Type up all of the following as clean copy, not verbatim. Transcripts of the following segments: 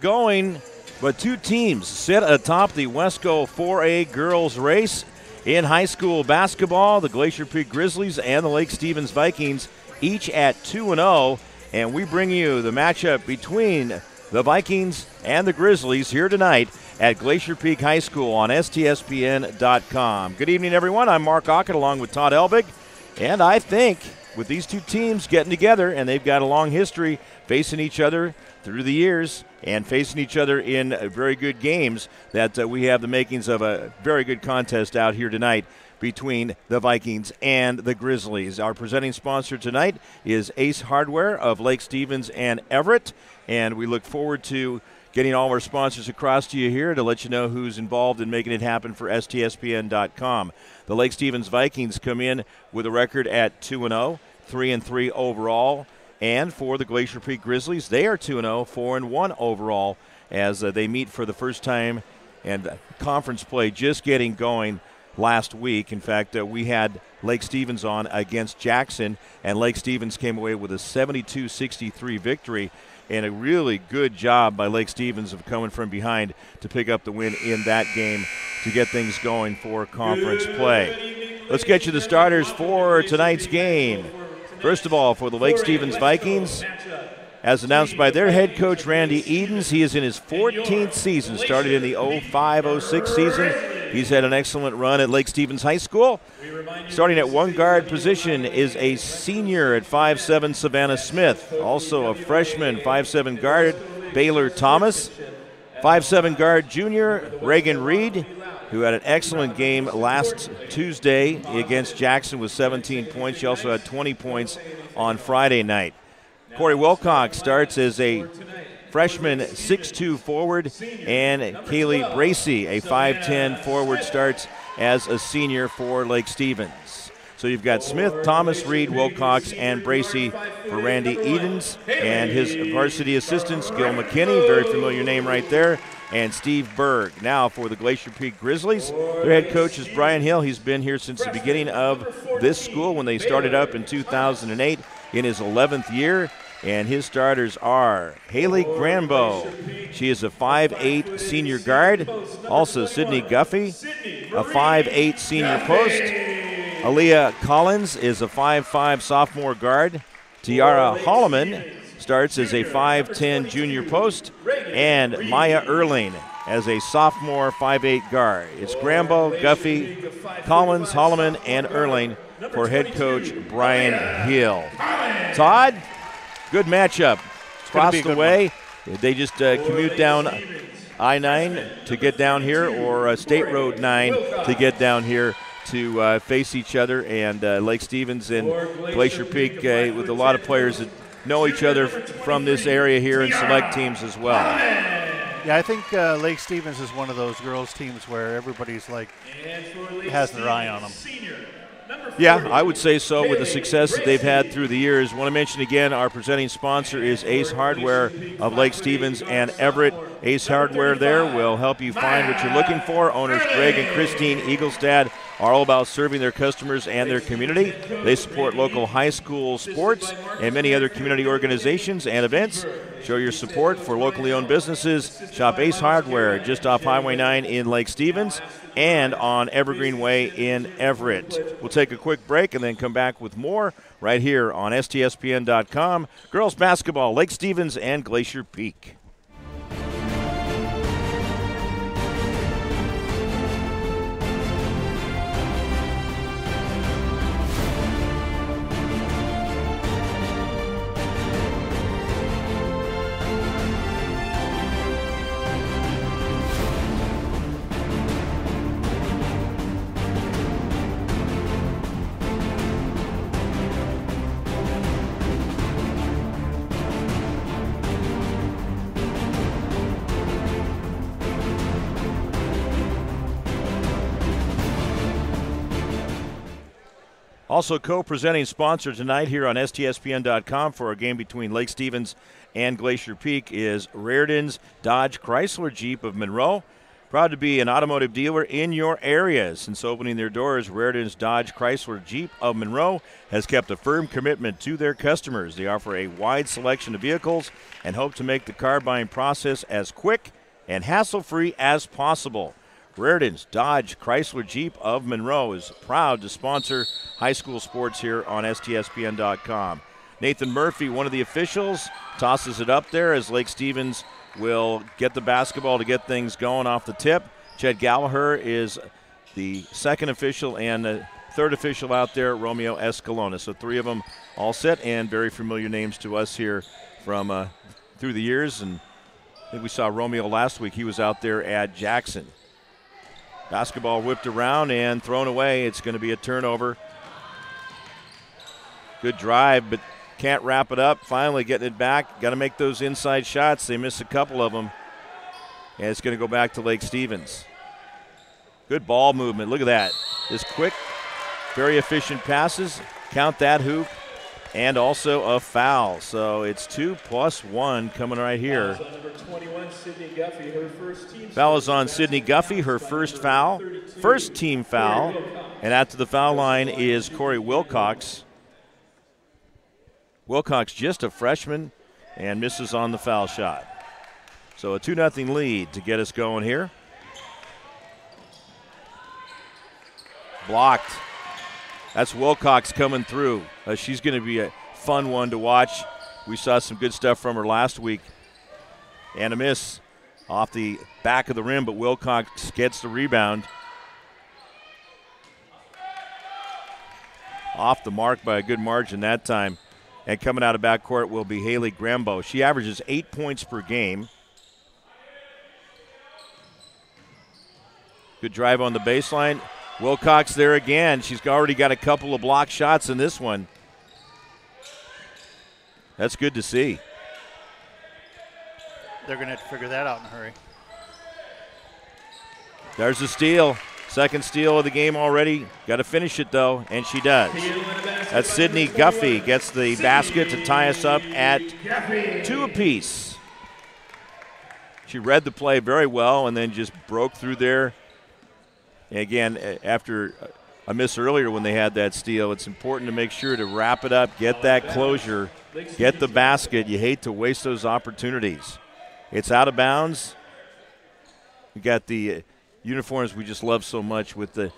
going, but two teams sit atop the Wesco 4A girls race. In high school basketball, the Glacier Peak Grizzlies and the Lake Stevens Vikings each at 2-0, and we bring you the matchup between the Vikings and the Grizzlies here tonight at Glacier Peak High School on STSPN.com. Good evening, everyone. I'm Mark Aucutt along with Todd Elbig, and I think with these two teams getting together, and they've got a long history facing each other through the years and facing each other in very good games, that we have the makings of a very good contest out here tonight between the Vikings and the Grizzlies. Our presenting sponsor tonight is Ace Hardware of Lake Stevens and Everett, and we look forward to getting all our sponsors across to you here to let you know who's involved in making it happen for STSPN.com. The Lake Stevens Vikings come in with a record at 2-0, 3-3 overall. And for the Glacier Peak Grizzlies, they are 2-0, 4-1 overall as they meet for the first time, and conference play just getting going last week. In fact, we had Lake Stevens on against Jackson, and Lake Stevens came away with a 72-63 victory, and a really good job by Lake Stevens of coming from behind to pick up the win in that game to get things going for conference play. Let's get you the starters for tonight's game. First of all, for the Lake Stevens Vikings, as announced by their head coach, Randy Edens, he is in his 14th season, started in the 05-06 season. He's had an excellent run at Lake Stevens High School. Starting at one guard position is a senior at 5'7", Savannah Smith. Also a freshman, 5'7" guard, Baylor Thomas. 5'7" guard junior, Reagan Reed, who had an excellent game last Tuesday against Jackson with 17 points. She also had 20 points on Friday night. Corey Wilcox starts as a freshman 6'2" forward, and Kaylee Bracey, a 5'10" forward, starts as a senior for Lake Stevens. So you've got Smith, Thomas, Reed, Wilcox, and Bracey for Randy Edens, and his varsity assistants, Gil McKinney, very familiar name right there, and Steve Berg. Now for the Glacier Peak Grizzlies, their head coach is Brian Hill. He's been here since the beginning of this school when they started up in 2008 in his 11th year. And his starters are Haley Granbo. She is a 5'8" senior guard. Also Sydney Guffey, a 5'8" senior post. Aaliyah Collins is a 5'5" sophomore guard. Tiara Holloman starts as a 5'10" junior post. And Maya Erling as a sophomore 5'8" guard. It's Granbo, Guffey, Collins, Holloman, and Erling for head coach Brian Hill. Todd? Good matchup. Across the way, they just commute down I-9 to get down here, or State Road 9 to get down here to face each other. And Lake Stevens and Glacier Peak with a lot of players that know each other from this area here and select teams as well. Yeah, I think Lake Stevens is one of those girls' teams where everybody's like has their eye on them. Yeah, I would say so with the success that they've had through the years. I want to mention again, our presenting sponsor is Ace Hardware of Lake Stevens and Everett. Ace Hardware there will help you find what you're looking for. Owners Greg and Christine Eaglestad are all about serving their customers and their community. They support local high school sports and many other community organizations and events. Show your support for locally owned businesses. Shop Ace Hardware just off Highway 9 in Lake Stevens and on Evergreen Way in Everett. We'll take a quick break and then come back with more right here on STSPN.com. Girls basketball, Lake Stevens and Glacier Peak. Also co-presenting sponsor tonight here on STSPN.com for a game between Lake Stevens and Glacier Peak is Reardon's Dodge Chrysler Jeep of Monroe. Proud to be an automotive dealer in your area. Since opening their doors, Raritan's Dodge Chrysler Jeep of Monroe has kept a firm commitment to their customers. They offer a wide selection of vehicles and hope to make the car buying process as quick and hassle-free as possible. Raritan's Dodge Chrysler Jeep of Monroe is proud to sponsor high school sports here on STSPN.com. Nathan Murphy, one of the officials, tosses it up there as Lake Stevens will get the basketball to get things going off the tip. Chet Gallagher is the second official, and the third official out there, Romeo Escalona. So three of them all set, and very familiar names to us here from through the years. And I think we saw Romeo last week. He was out there at Jackson. Basketball whipped around and thrown away. It's going to be a turnover. Good drive, but can't wrap it up. Finally getting it back. Got to make those inside shots. They missed a couple of them. And it's going to go back to Lake Stevens. Good ball movement. Look at that. Just quick, very efficient passes. Count that hoop. And also a foul. So it's 2+1 coming right here. Foul is on Sydney Guffey, her first foul. First team foul. And out to the foul line is Corey Wilcox. Wilcox, just a freshman, and misses on the foul shot. So a 2-0 lead to get us going here. Blocked. That's Wilcox coming through. She's going to be a fun one to watch. We saw some good stuff from her last week. And a miss off the back of the rim, but Wilcox gets the rebound. Off the mark by a good margin that time. And coming out of backcourt will be Haley Grambo. She averages 8 points per game. Good drive on the baseline. Wilcox there again. She's already got a couple of block shots in this one. That's good to see. They're going to have to figure that out in a hurry. There's the steal. Second steal of the game already. Got to finish it, though, and she does. That's Sydney Guffey. Gets the basket to tie us up at 2 apiece. She read the play very well and then just broke through there. And again, after a miss earlier when they had that steal, it's important to make sure to wrap it up, get that closure, get the basket. You hate to waste those opportunities. It's out of bounds. We got the uniforms we just love so much with the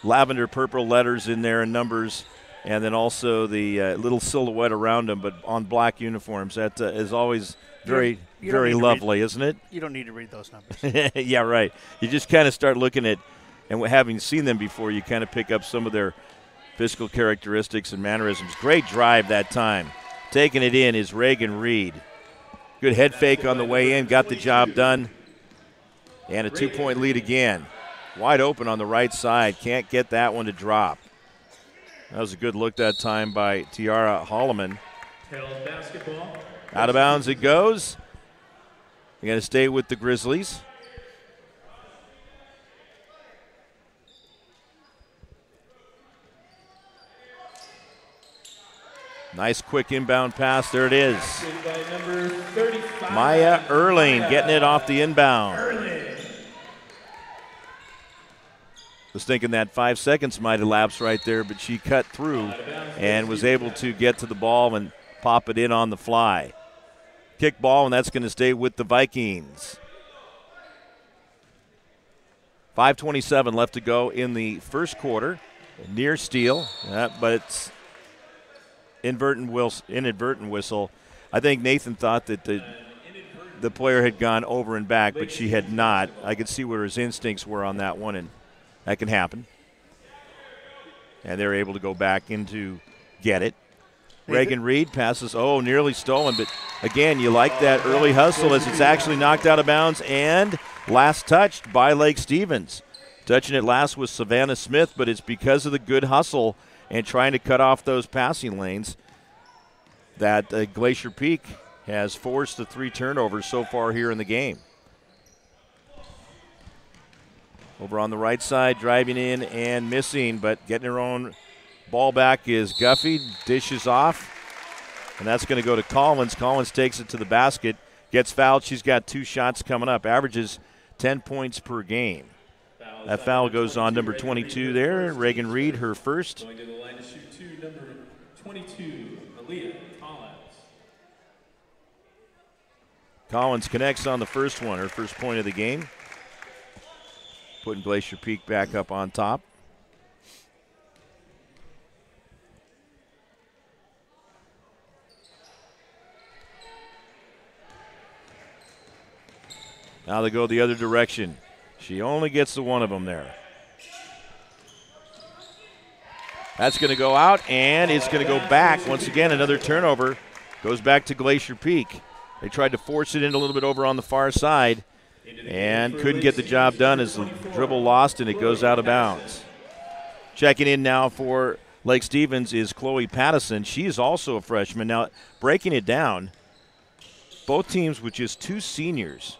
lavender purple letters in there and numbers, and then also the little silhouette around them, but on black uniforms. That is always very, very lovely, isn't it? You don't need to read those numbers. Yeah, right. You just kind of start looking at, and having seen them before, you kind of pick up some of their physical characteristics and mannerisms. Great drive that time. Taking it in is Reagan Reed. Good head fake on the way in, got the job done. And a 2-point lead again. Wide open on the right side. Can't get that one to drop. That was a good look that time by Tiara Holloman. Out of bounds it goes. We're going to stay with the Grizzlies. Nice quick inbound pass. There it is. Maya Erling getting it off the inbound. Was thinking that 5 seconds might elapse right there, but she cut through and was able to get to the ball and pop it in on the fly. Kick ball, and that's going to stay with the Vikings. 5:27 left to go in the first quarter. Near steal, but it's inadvertent whistle. I think Nathan thought that the player had gone over and back, but she had not. I could see where his instincts were on that one, and that can happen. And they're able to go back in to get it. Reagan Reed passes, nearly stolen, but again, you like that early hustle as it's actually knocked out of bounds and last touched by Lake Stevens. Touching it last was Savannah Smith, but it's because of the good hustle and trying to cut off those passing lanes that Glacier Peak has forced the 3 turnovers so far here in the game. Over on the right side, driving in and missing, but getting her own ball back is Guffey. Dishes off, and that's going to go to Collins. Collins takes it to the basket, gets fouled. She's got 2 shots coming up. Averages 10 points per game. That foul goes on number 22 there, Reagan Reed, her first. Going to the line to shoot 2, number 22, Aaliyah Collins. Collins connects on the first one, her first point of the game. Putting Glacier Peak back up on top. Now they go the other direction. She only gets the one of them there. That's going to go out, and it's going to go back. Once again, another turnover. Goes back to Glacier Peak. They tried to force it in a little bit over on the far side and couldn't get the job done as the dribble lost, and it goes out of bounds. Checking in now for Lake Stevens is Chloe Pattison. She is also a freshman. Now, breaking it down, both teams with just 2 seniors.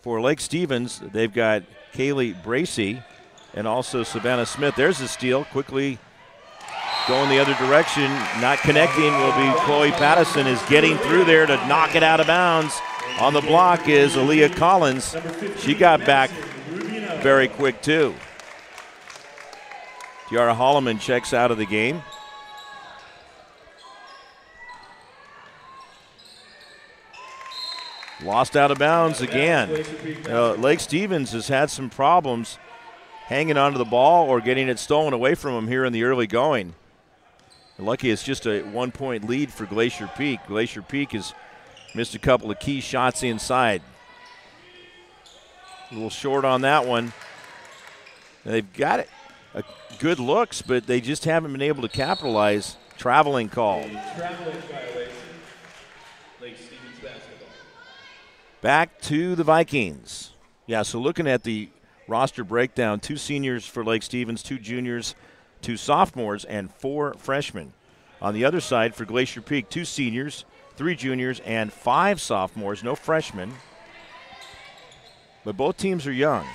For Lake Stevens, they've got Kaylee Bracey and also Savannah Smith. There's a steal. Quickly going the other direction. Not connecting will be Chloe Pattison, is getting through there to knock it out of bounds. On the block is Aaliyah Collins. She got back very quick, too. Tiara Holloman checks out of the game. Lost out of bounds again. Lake Stevens has had some problems hanging onto the ball or getting it stolen away from them here in the early going. Lucky it's just a 1-point lead for Glacier Peak. Glacier Peak has missed a couple of key shots inside. A little short on that one. They've got it, good looks, but they just haven't been able to capitalize. Traveling call. Traveling violation. Lake Stevens basketball. Back to the Vikings. Yeah, so looking at the roster breakdown, 2 seniors for Lake Stevens, 2 juniors, 2 sophomores, and 4 freshmen. On the other side for Glacier Peak, 2 seniors, 3 juniors, and 5 sophomores, no freshmen. But both teams are young.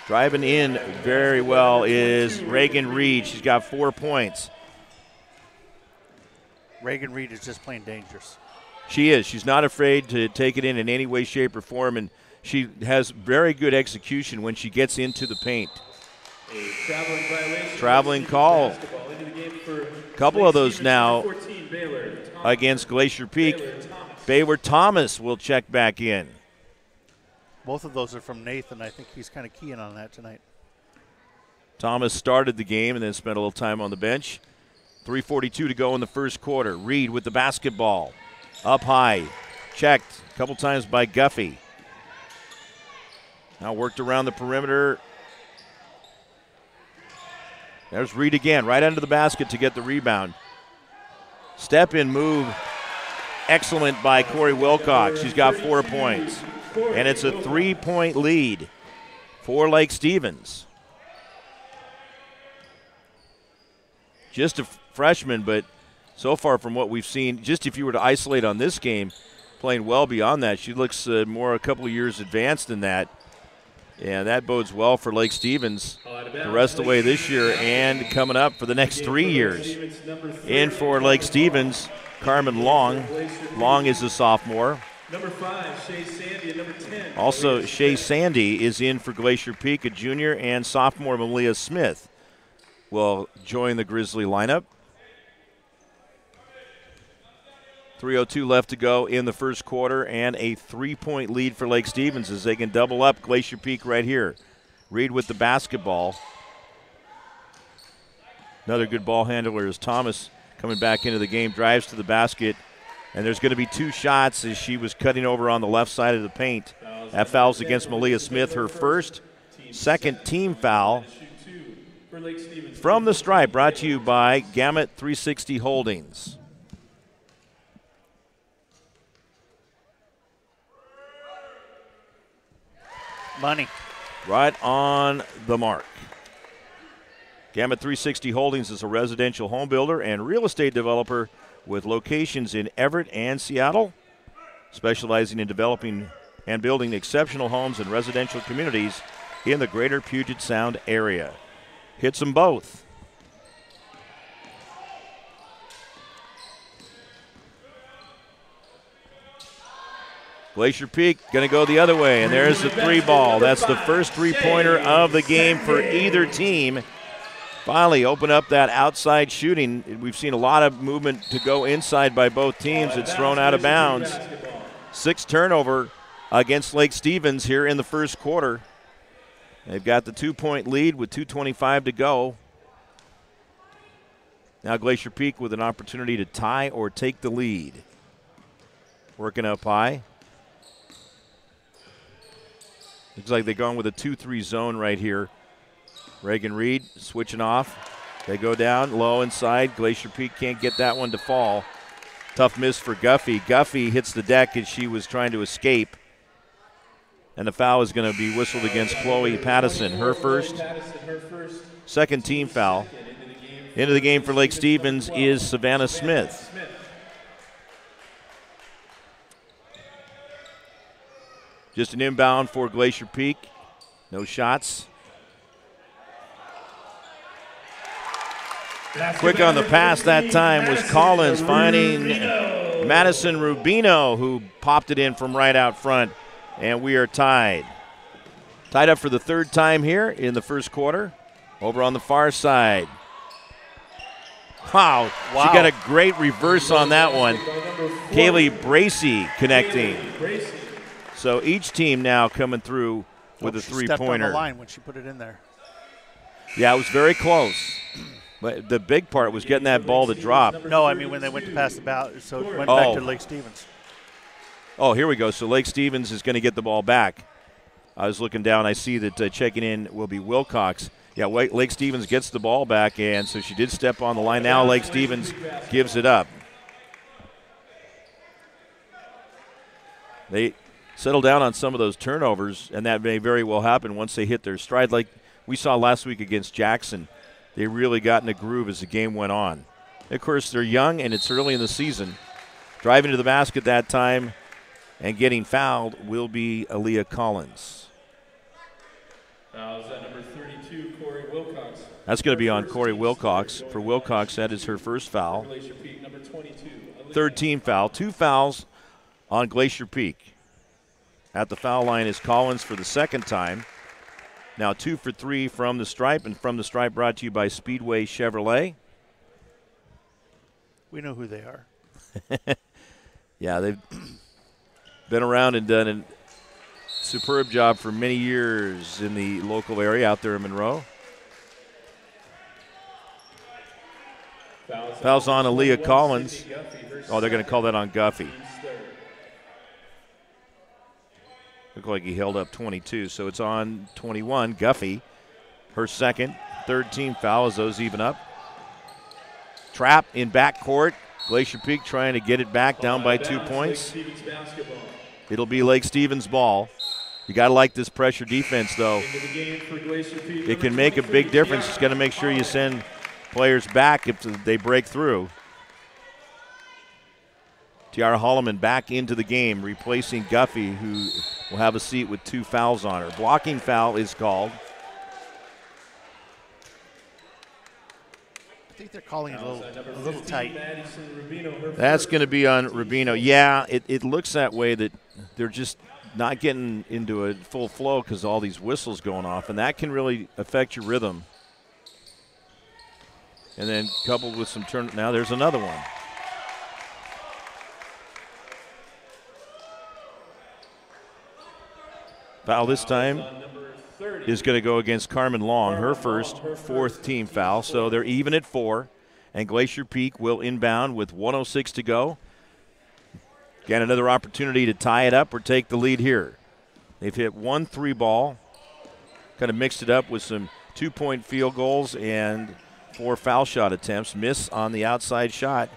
Driving in very well is Reagan Reed. She's got 4 points. Reagan Reed is just plain dangerous. She is. She's not afraid to take it in any way, shape, or form, and she has very good execution when she gets into the paint. A traveling violation. Traveling call. Into the game for couple of those now 14, Baylor, against Glacier Peak. Baylor Thomas will check back in. Both of those are from Nathan. I think he's kind of keying on that tonight. Thomas started the game and then spent a little time on the bench. 3:42 to go in the first quarter. Reed with the basketball. Up high. Checked a couple times by Guffey. Now worked around the perimeter. There's Reed again, right under the basket to get the rebound. Step in move. Excellent by Corey Wilcox. She's got 4 points. And it's a 3-point lead for Lake Stevens. Just a freshman, but so far from what we've seen, just if you were to isolate on this game, playing well beyond that, she looks more a couple of years advanced than that. And that bodes well for Lake Stevens the rest of the way this year and coming up for the next 3 years. In for Lake Stevens, Carmen Long. Long is a sophomore. Number 5, Shea Sandy, and number 10. Also, Shea Sandy is in for Glacier Peak, a junior, and sophomore Malia Smith will join the Grizzly lineup. 3:02 left to go in the first quarter, and a 3-point lead for Lake Stevens as they can double up Glacier Peak right here. Reed with the basketball. Another good ball handler is Thomas coming back into the game, drives to the basket, and there's going to be 2 shots as she was cutting over on the left side of the paint. That foul's against Malia Smith, her first, second team foul. From the stripe, brought to you by Gamut 360 Holdings. Money. Right on the mark. Gamut 360 Holdings is a residential home builder and real estate developer with locations in Everett and Seattle, specializing in developing and building exceptional homes and residential communities in the greater Puget Sound area. Hits them both. Glacier Peak going to go the other way, and there's the 3-ball. That's the first 3-pointer of the game for either team. Finally open up that outside shooting. We've seen a lot of movement to go inside by both teams. It's thrown out of bounds. 6 turnover against Lake Stevens here in the first quarter. They've got the 2-point lead with 2:25 to go. Now Glacier Peak with an opportunity to tie or take the lead. Working up high. Looks like they're going with a 2-3 zone right here. Reagan Reed switching off. They go down low inside. Glacier Peak can't get that one to fall. Tough miss for Guffey. Guffey hits the deck as she was trying to escape. And the foul is going to be whistled against Chloe Pattison. Her first. Second team foul. Into the game for Lake Stevens is Savannah Smith. Just an inbound for Glacier Peak. No shots. Quick on the pass that time was Collins finding Madison Rubino, who popped it in from right out front. And we are tied. Tied up for the third time here in the first quarter. Over on the far side. Wow. She got a great reverse on that one. Kaylee Bracey connecting. So each team now coming through with a 3-pointer. Stepped on the line when she put it in there. Yeah, it was very close. But the big part was getting that ball to drop. No, I mean when they went to pass the ball, so it went back to Lake Stevens. Oh, here we go. So Lake Stevens is going to get the ball back. I was looking down. I see that checking in will be Wilcox. Yeah, Lake Stevens gets the ball back, and so she did step on the line. Now Lake Stevens gives it up. They settle down on some of those turnovers, and that may very well happen once they hit their stride. Like we saw last week against Jackson, they really got in a groove as the game went on. Of course, they're young, and it's early in the season. Driving to the basket that time and getting fouled will be Aaliyah Collins. Fouls at number 32, Corey Wilcox. That's going to be on Corey Wilcox. For Wilcox, that is her first foul. Glacier Peak, number 22. Third team foul. 2 fouls on Glacier Peak. At the foul line is Collins for the second time. Now 2 for 3 from the stripe, and from the stripe brought to you by Speedway Chevrolet. We know who they are. Yeah, they've been around and done a superb job for many years in the local area out there in Monroe. Fouls on Aaliyah Collins. Oh, they're going to call that on Guffey. Looked like he held up 22, so it's on 21. Guffey, her second. Third team foul as those even up. Trap in backcourt. Glacier Peak trying to get it back down by 2 points. It'll be Lake Stevens ball. You got to like this pressure defense, though. It can make a big difference. It's got to make sure you send players back if they break through. Tiara Holloman back into the game, replacing Guffey, who will have a seat with 2 fouls on her. Blocking foul is called. I think they're calling it a little tight. That's going to be on Rubino. Yeah, it looks that way, that they're just not getting into a full flow because all these whistles going off, and that can really affect your rhythm. And then coupled with some turn, now there's another one. Foul this time is going to go against Carmen Long, her first, 4th team foul. So they're even at 4, and Glacier Peak will inbound with 1:06 to go. Again, another opportunity to tie it up or take the lead here. They've hit 1 3-ball, kind of mixed it up with some 2-point field goals and 4 foul shot attempts. Miss on the outside shot.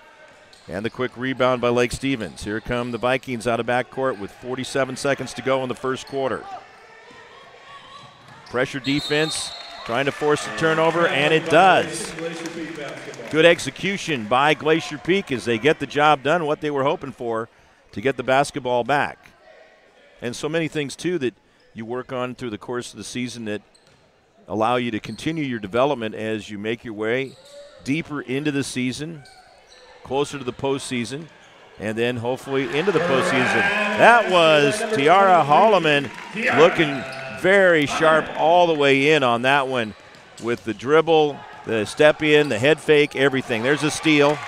And the quick rebound by Lake Stevens. Here come the Vikings out of backcourt with 47 seconds to go in the first quarter. Pressure defense, trying to force the turnover, and it does. Good execution by Glacier Peak as they get the job done, what they were hoping for, to get the basketball back. And so many things, too, that you work on through the course of the season that allow you to continue your development as you make your way deeper into the season, closer to the postseason. and then hopefully into the postseason. That was Tiara Holloman looking very sharp all the way in on that one with the dribble, the step in, the head fake, everything. There's a steal.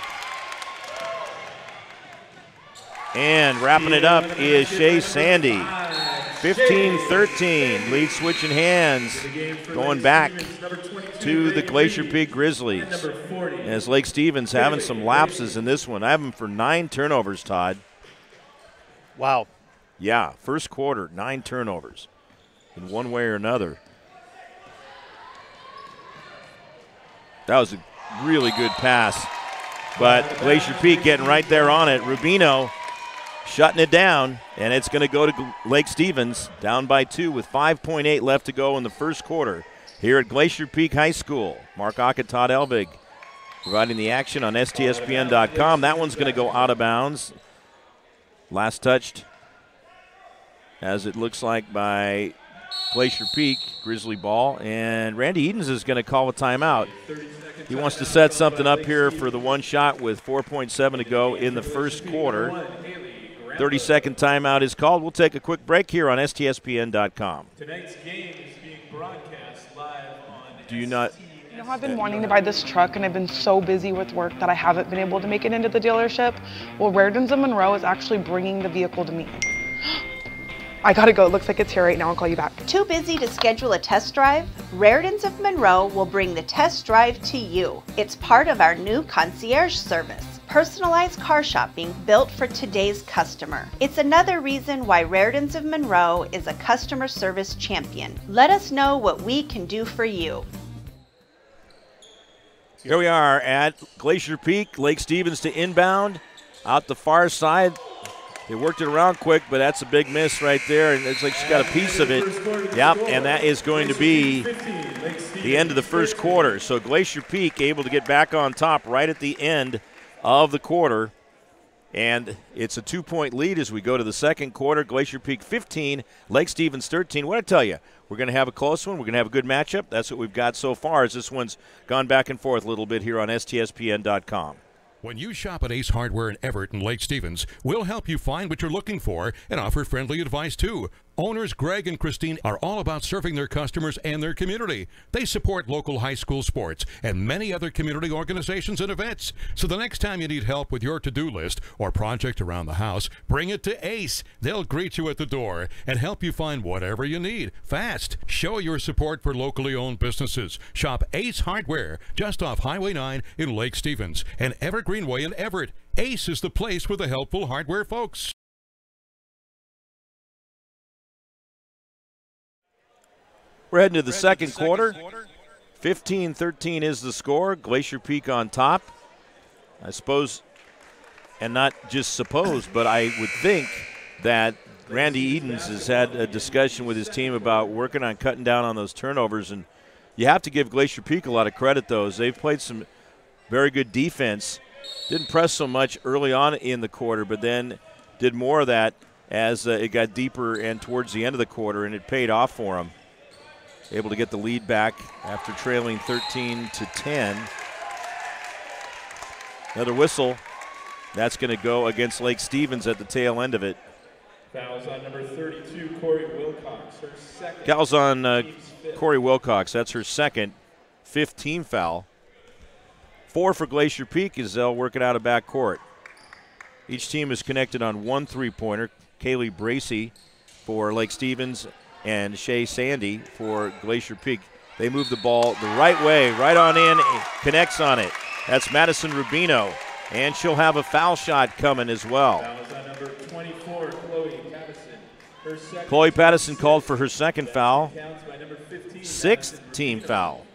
And wrapping it up is Shea Sandy. 15-13, lead switching hands, going back to the Glacier Peak Grizzlies. As Lake Stevens having some lapses in this one. I have them for 9 turnovers, Todd. Wow. Yeah, first quarter, 9 turnovers in one way or another. That was a really good pass. But Glacier Peak getting right there on it. Rubino shutting it down, and it's going to go to Lake Stevens, down by 2 with 5.8 left to go in the first quarter here at Glacier Peak High School. Mark Aucutt, Todd Elvig providing the action on STSPN.com. That one's going to go out of bounds. Last touched, as it looks like, by Glacier Peak, Grizzly ball, and Randy Edens is going to call a timeout. He wants to set something up here for the one shot with 4.7 to go in the first quarter. 30-second timeout is called. We'll take a quick break here on STSPN.com. Tonight's game is being broadcast live on Do you not? You know, I've been wanting to buy this truck, and I've been so busy with work that I haven't been able to make it into the dealership. Well, Rairdens of Monroe is actually bringing the vehicle to me. I gotta go. It looks like it's here right now. I'll call you back. Too busy to schedule a test drive? Rairdens of Monroe will bring the test drive to you. It's part of our new concierge service. Personalized car shopping built for today's customer. It's another reason why Rairdens of Monroe is a customer service champion. Let us know what we can do for you. Here we are at Glacier Peak. Lake Stevens to inbound. Out the far side. They worked it around quick, but that's a big miss right there. And it looks like she's got a piece of it. Yep, and that is going to be the end of the first quarter. So Glacier Peak able to get back on top right at the end of the quarter. And it's a 2-point lead as we go to the second quarter. Glacier Peak 15, Lake Stevens 13. What I tell you, we're going to have a close one. We're going to have a good matchup. That's what we've got so far, as this one's gone back and forth a little bit here on STSPN.com. When you shop at Ace Hardware in Everett and Lake Stevens, we'll help you find what you're looking for and offer friendly advice too. Owners Greg and Christine are all about serving their customers and their community. They support local high school sports and many other community organizations and events. So the next time you need help with your to-do list or project around the house, bring it to Ace. They'll greet you at the door and help you find whatever you need fast. Show your support for locally owned businesses. Shop Ace Hardware just off Highway 9 in Lake Stevens and Everett Greenway in Everett. Ace is the place for the helpful hardware folks. We're heading to the second quarter. 15-13 is the score. Glacier Peak on top. I suppose, and not just suppose, but I would think that Randy Edens has had a discussion with his team about working on cutting down on those turnovers. And you have to give Glacier Peak a lot of credit, though. They've played some very good defense. Didn't press so much early on in the quarter, but then did more of that as it got deeper and towards the end of the quarter, and it paid off for them. Able to get the lead back after trailing 13-10. Another whistle. That's going to go against Lake Stevens at the tail end of it. Fouls on number 32, Corey Wilcox, her second. Fouls on Corey Wilcox. That's her second, 15 foul. 4 for Glacier Peak as they'll work it out of backcourt. Each team is connected on one three-pointer. Kaylee Bracey for Lake Stevens and Shea Sandy for Glacier Peak. They move the ball the right way, right on in, connects on it. That's Madison Rubino, and she'll have a foul shot coming as well. Fouls on number 24, Chloe Pattison. Her second. Chloe Pattison called for her second foul. Counts by number 15, 6th team foul.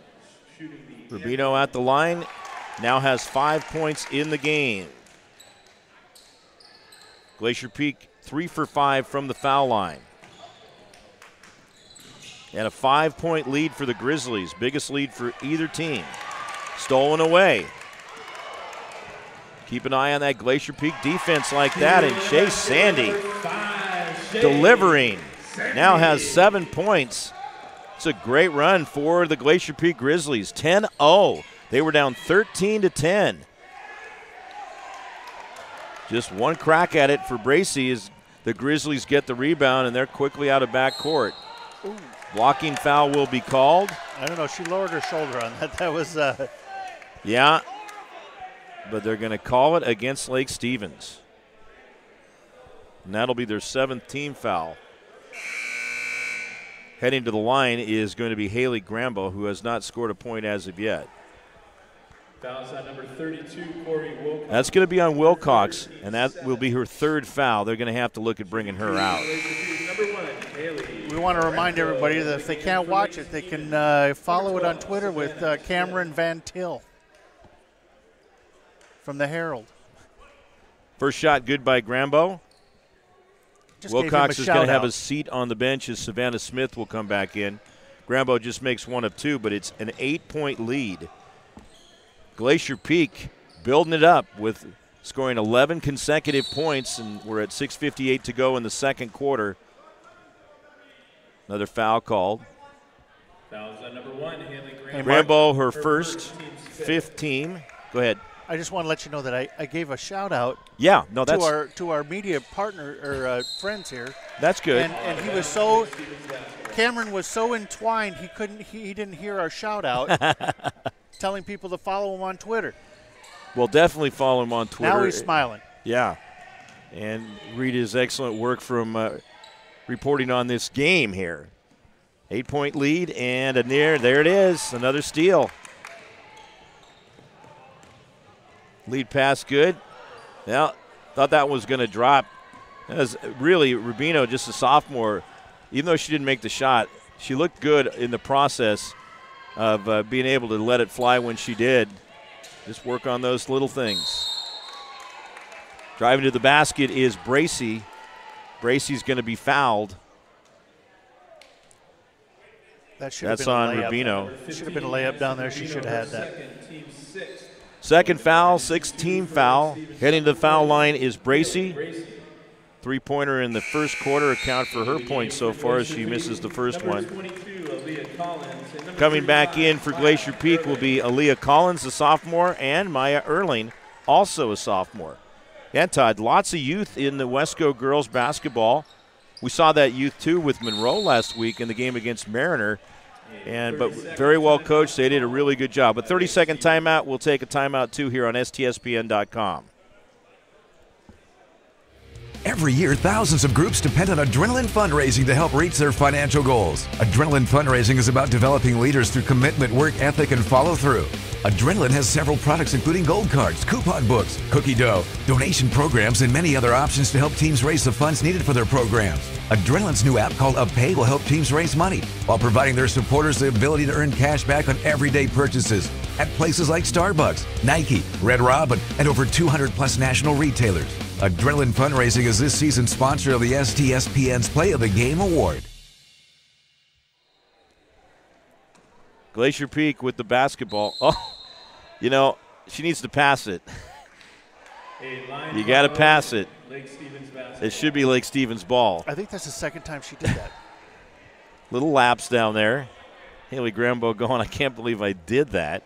shooting the Rubino at the line, now has 5 points in the game. Glacier Peak 3 for 5 from the foul line. And a 5-point lead for the Grizzlies, biggest lead for either team. Stolen away. Keep an eye on that Glacier Peak defense like that, and Shea Sandy delivering. Now has 7 points. It's a great run for the Glacier Peak Grizzlies. 10-0. They were down 13-10. Just one crack at it for Bracy as the Grizzlies get the rebound, and they're quickly out of backcourt. Blocking foul will be called. I don't know. She lowered her shoulder on that. That was. Yeah, but they're going to call it against Lake Stevens. And that'll be their 7th team foul. Heading to the line is going to be Haley Grambo, who has not scored a point as of yet. Fouls on number 32, Corey Wilcox. That's going to be on Wilcox, and that will be her 3rd foul. They're going to have to look at bringing her out. Number 1, Haley. We want to remind everybody that if they can't watch it, they can follow it on Twitter with Cameron Van Til from the Herald. First shot good by Grambo. Wilcox is going to have a seat on the bench as Savannah Smith will come back in. Grambo just makes 1 of 2, but it's an 8-point lead. Glacier Peak building it up with scoring 11 consecutive points, and we're at 6:58 to go in the second quarter. Another foul called. Fouls on number 1, Haley Grambo. Grambo, her first, 5th team. Go ahead. I just want to let you know that I gave a shout out. Yeah, no, that's to our media partner or friends here. That's good. And he was so Cameron was so entwined he didn't hear our shout out, telling people to follow him on Twitter. Well, definitely follow him on Twitter. Now he's smiling. Yeah, and read his excellent work from reporting on this game here. 8-point lead and there it is, another steal. Lead pass good. Now, thought that was going to drop. That was really Rubino, just a sophomore. Even though she didn't make the shot, she looked good in the process of being able to let it fly when she did. Just work on those little things. Driving to the basket is Bracy. Bracy's going to be fouled. That's on Rubino. Should have been a layup down there. She should have had that. Second foul, 6th team foul. Heading to the foul line is Bracy. 3-pointer in the first quarter, account for her points so far as she misses the first one. Coming back in for Glacier Peak will be Aaliyah Collins, a sophomore, and Maya Erling, also a sophomore. And Todd, lots of youth in the Wesco girls basketball. We saw that youth too with Monroe last week in the game against Mariner. But very well coached. They did a really good job. A 30-second timeout. We'll take a timeout too here on STSPN.com. Every year, thousands of groups depend on Adrenaline Fundraising to help reach their financial goals. Adrenaline Fundraising is about developing leaders through commitment, work ethic, and follow-through. Adrenaline has several products including gold cards, coupon books, cookie dough, donation programs, and many other options to help teams raise the funds needed for their programs. Adrenaline's new app called UpPay will help teams raise money while providing their supporters the ability to earn cash back on everyday purchases at places like Starbucks, Nike, Red Robin, and over 200-plus national retailers. Adrenaline Fundraising is this season's sponsor of the STSPN's Play of the Game Award. Glacier Peak with the basketball. Oh, you know, she needs to pass it. You got to pass it. It should be Lake Stevens' ball. I think that's the second time she did that. Little lapse down there. Haley Grambo going, I can't believe I did that.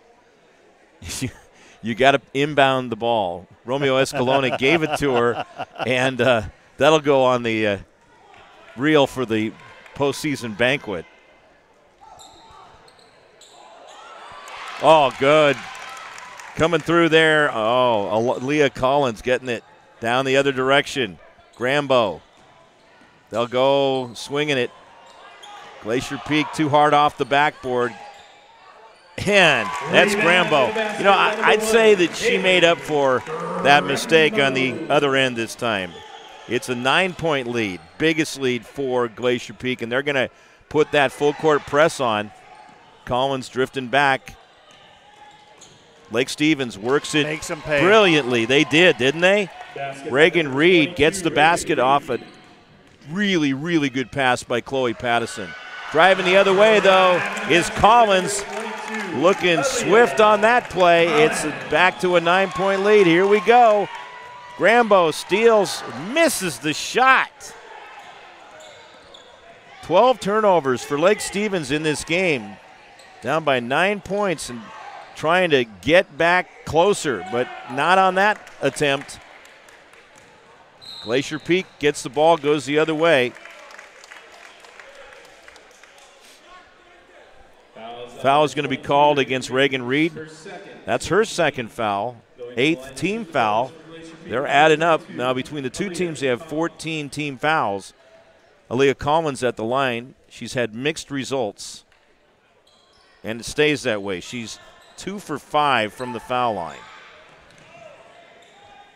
You got to inbound the ball. Romeo Escalona gave it to her, and that'll go on the reel for the postseason banquet. Oh, good. Coming through there. Oh, Leah Collins getting it down the other direction. Grambo. They'll go swinging it. Glacier Peak too hard off the backboard. And that's Grambo. You know, I'd say that she made up for that mistake on the other end this time. It's a 9-point lead, biggest lead for Glacier Peak, and they're going to put that full court press on. Collins drifting back. Lake Stevens works it brilliantly. They did, didn't they? Reagan Reed gets the basket off a really, really good pass by Chloe Pattison. Driving the other way, though, is Collins. Looking swift on that play. It's back to a 9-point lead. Here we go. Grambo steals, misses the shot. 12 turnovers for Lake Stevens in this game. Down by 9 points and trying to get back closer, but not on that attempt. Glacier Peak gets the ball, goes the other way. Foul is going to be called against Reagan Reed. That's her second foul, 8th team foul. They're adding up. Now between the two teams, they have 14 team fouls. Aaliyah Collins at the line. She's had mixed results, and it stays that way. She's 2 for 5 from the foul line.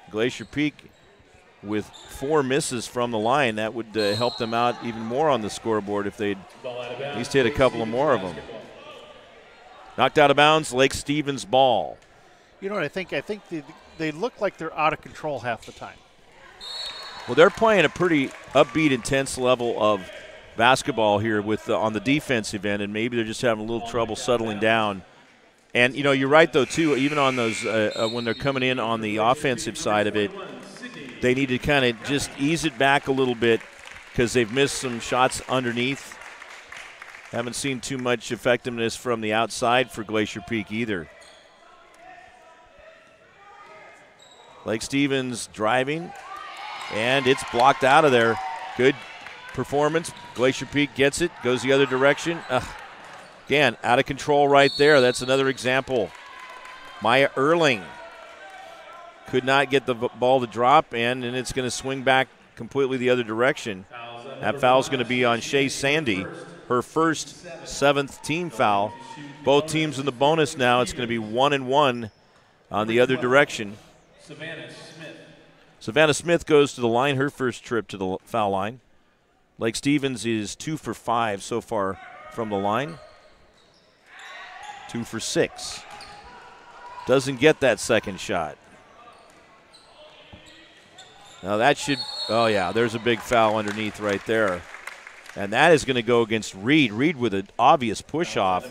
Glacier Peak with 4 misses from the line. That would help them out even more on the scoreboard if they'd at least hit a couple of more of them. Knocked out of bounds, Lake Stevens ball. You know what I think? I think they look like they're out of control half the time. Well, they're playing a pretty upbeat, intense level of basketball here with on the defensive end, and maybe they're just having a little trouble settling down. And, you know, you're right, though, too, even on those when they're coming in on the offensive side of it, they need to kind of just ease it back a little bit because they've missed some shots underneath. Haven't seen too much effectiveness from the outside for Glacier Peak either. Lake Stevens driving, and it's blocked out of there. Good performance. Glacier Peak gets it, goes the other direction. Again, out of control right there. That's another example. Maya Erling could not get the ball to drop, and it's going to swing back completely the other direction. That foul's going to be on Shea Sandy, her first 7th team foul. Both teams in the bonus now. It's going to be 1-1 on the other direction. Savannah Smith goes to the line, her first trip to the foul line. Lake Stevens is 2 for 5 so far from the line. 2 for 6. Doesn't get that second shot. Now that should, oh yeah, there's a big foul underneath right there. And that is going to go against Reed. Reed with an obvious push-off.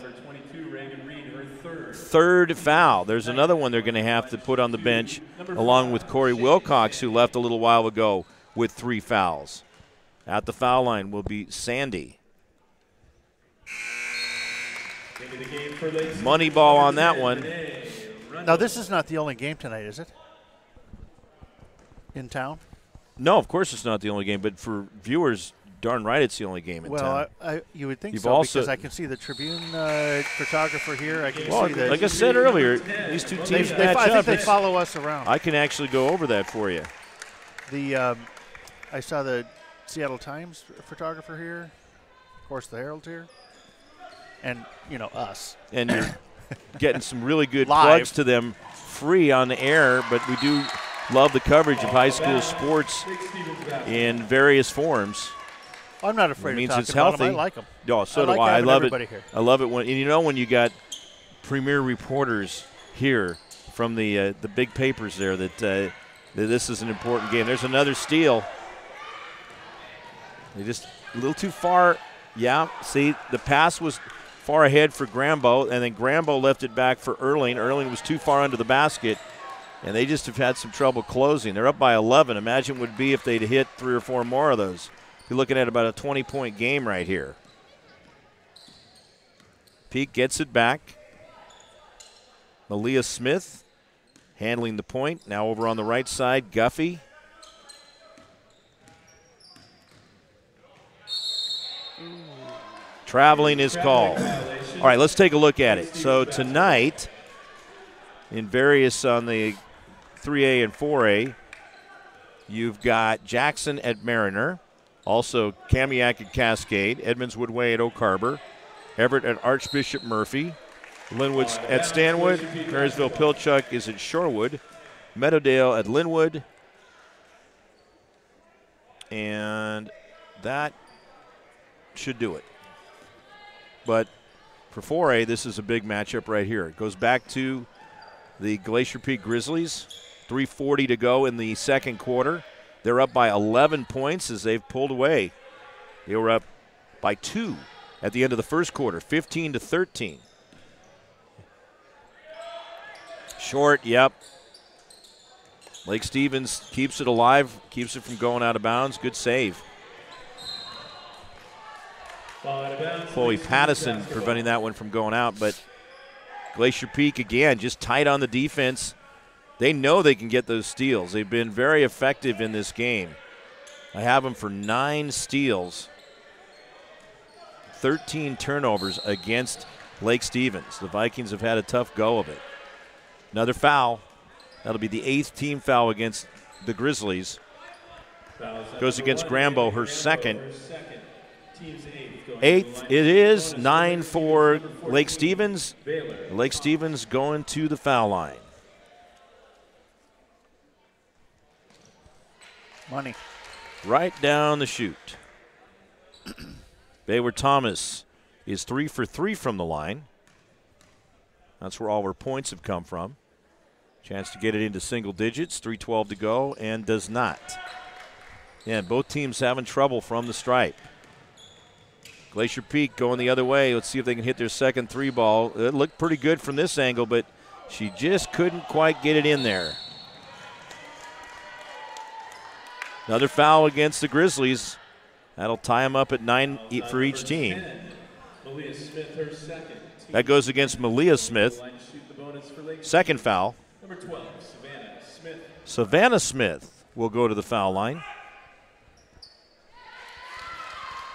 Third foul. There's another one they're going to have to put on the bench along with Corey Wilcox, who left a little while ago with 3 fouls. At the foul line will be Sandy. Money ball on that one. Now, this is not the only game tonight, is it? In town? No, of course it's not the only game, but for viewers, darn right it's the only game in town. Well, you would think You've so, also, because I can see the Tribune photographer here. I can see the, like I said earlier, these two teams match I think up. they follow us around. I can actually go over that for you. I saw the Seattle Times photographer here. Of course, the Herald's here. And, you know, us. And you're getting some really good Live. plugs to them free on the air, but we do love the coverage of high school sports in various forms. I'm not afraid it means of talking it's healthy. about them. I like them. Oh, so I do like I. I love it. here. I love it when, and you know, when you got premier reporters here from the big papers there that this is an important game. There's another steal. They just a little too far. Yeah, see, the pass was far ahead for Grambo, and then Grambo left it back for Erling. Erling was too far under the basket, and they just have had some trouble closing. They're up by 11. Imagine what it would be if they'd hit 3 or 4 more of those. You're looking at about a 20-point game right here. Peak gets it back. Malia Smith handling the point. Now over on the right side, Guffey. Traveling is called. All right, let's take a look at it. So tonight, in various on the 3A and 4A, you've got Jackson at Mariner, also Kamiak at Cascade, Edmonds Woodway at Oak Harbor, Everett at Archbishop Murphy, Linwood at Stanwood, Marysville Pilchuck is at Shorewood, Meadowdale at Linwood, and that should do it. But for 4A, this is a big matchup right here. It goes back to the Glacier Peak Grizzlies. 3:40 to go in the second quarter. They're up by 11 points as they've pulled away. They were up by 2 at the end of the first quarter, 15-13. Short, yep. Lake Stevens keeps it alive, keeps it from going out of bounds. Good save. Chloe Pattison preventing that one from going out, but Glacier Peak, again, just tight on the defense. They know they can get those steals. They've been very effective in this game. I have him for 9 steals, 13 turnovers against Lake Stevens. The Vikings have had a tough go of it. Another foul. That'll be the 8th team foul against the Grizzlies. Goes against Grambo, her second. 8th it is, 9 for Lake Stevens. Lake Stevens going to the foul line. Money. Right down the chute. Baylor Thomas is 3 for 3 from the line. That's where all her points have come from. Chance to get it into single digits, 3:12 to go, and does not. Yeah, both teams having trouble from the stripe. Glacier Peak going the other way. Let's see if they can hit their second 3 ball. It looked pretty good from this angle, but she just couldn't quite get it in there. Another foul against the Grizzlies. That'll tie them up at 9 for each team. That goes against Malia Smith. Second foul. Number 12, Savannah Smith. Savannah Smith will go to the foul line.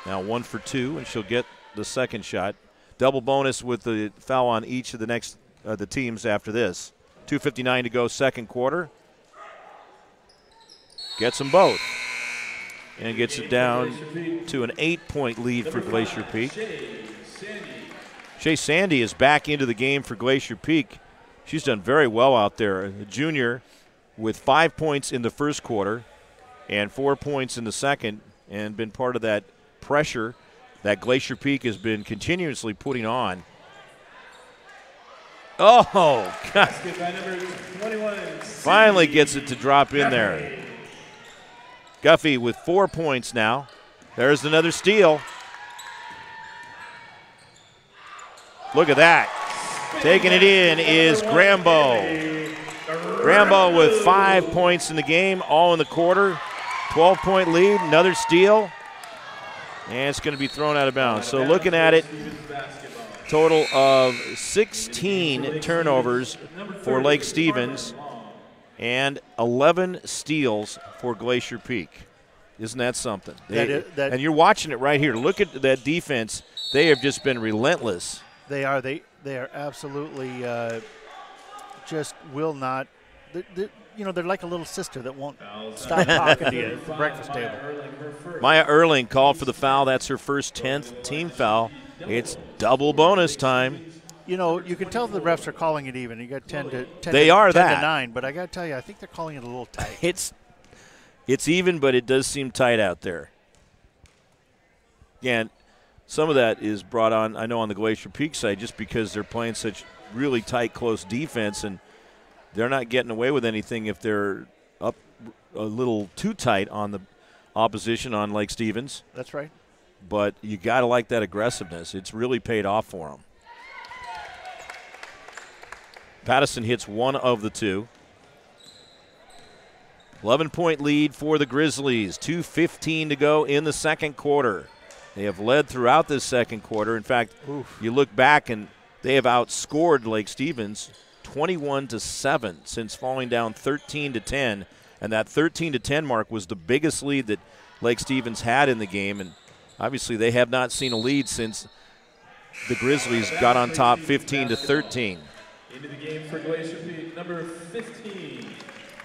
Now 1 for 2, and she'll get the second shot. Double bonus with the foul on each of the teams after this. 2:59 to go, second quarter. Gets them both. And gets it down to an 8-point lead for Glacier Peak. Shea Sandy is back into the game for Glacier Peak. She's done very well out there. A junior with 5 points in the first quarter and 4 points in the second, and been part of that pressure that Glacier Peak has been continuously putting on. Oh, God. Finally gets it to drop in there. Guffey with 4 points now. There's another steal. Look at that. Taking it in is Grambo. Grambo with 5 points in the game, all in the quarter. 12-point lead, another steal. And it's going to be thrown out of bounds. So looking at it, total of 16 turnovers for Lake Stevens and 11 steals for Glacier Peak. Isn't that something? And you're watching it right here. Look at that defense. They have just been relentless. They are. They are absolutely just will not. They're like a little sister that won't stop talking to you at the breakfast table. Maya Erling called for the foul. That's her first 10th team foul. It's double bonus time. You know, you can tell the refs are calling it even. You got 10 to 9, but I got to tell you, I think they're calling it a little tight. It's even, but it does seem tight out there. Again, some of that is brought on, I know, on the Glacier Peak side just because they're playing such really tight, close defense, and they're not getting away with anything if they're up a little too tight on the opposition on Lake Stevens. That's right. But you got to like that aggressiveness. It's really paid off for them. Pattison hits one of the two. 11-point lead for the Grizzlies. 2:15 to go in the second quarter. They have led throughout this second quarter. In fact, you look back and they have outscored Lake Stevens 21-7 since falling down 13-10. And that 13-10 mark was the biggest lead that Lake Stevens had in the game. And obviously they have not seen a lead since the Grizzlies got on top 15-13. Into the game for Glacier Peak, number 15.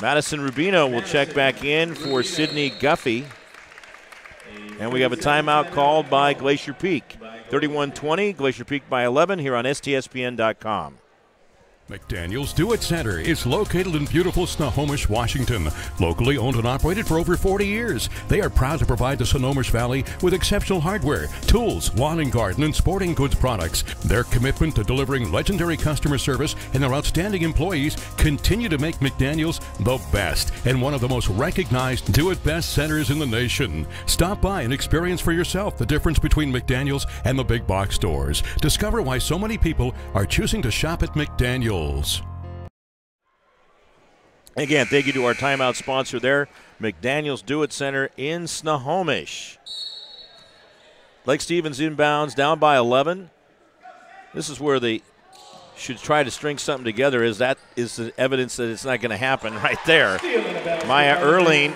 Madison Rubino will check back in for Sydney Guffey. And we have a timeout called by Glacier Peak. 31-20, Glacier Peak by 11 here on STSPN.com. McDaniel's Do-It Center is located in beautiful Snohomish, Washington. Locally owned and operated for over 40 years, they are proud to provide the Snohomish Valley with exceptional hardware, tools, lawn and garden, and sporting goods products. Their commitment to delivering legendary customer service and their outstanding employees continue to make McDaniel's the best and one of the most recognized do-it-best centers in the nation. Stop by and experience for yourself the difference between McDaniel's and the big box stores. Discover why so many people are choosing to shop at McDaniel's. Again, thank you to our timeout sponsor there, McDaniel's Do-It Center in Snohomish. Lake Stevens inbounds, down by 11. This is where they should try to string something together, is that is the evidence that it's not going to happen right there. Maya Erling,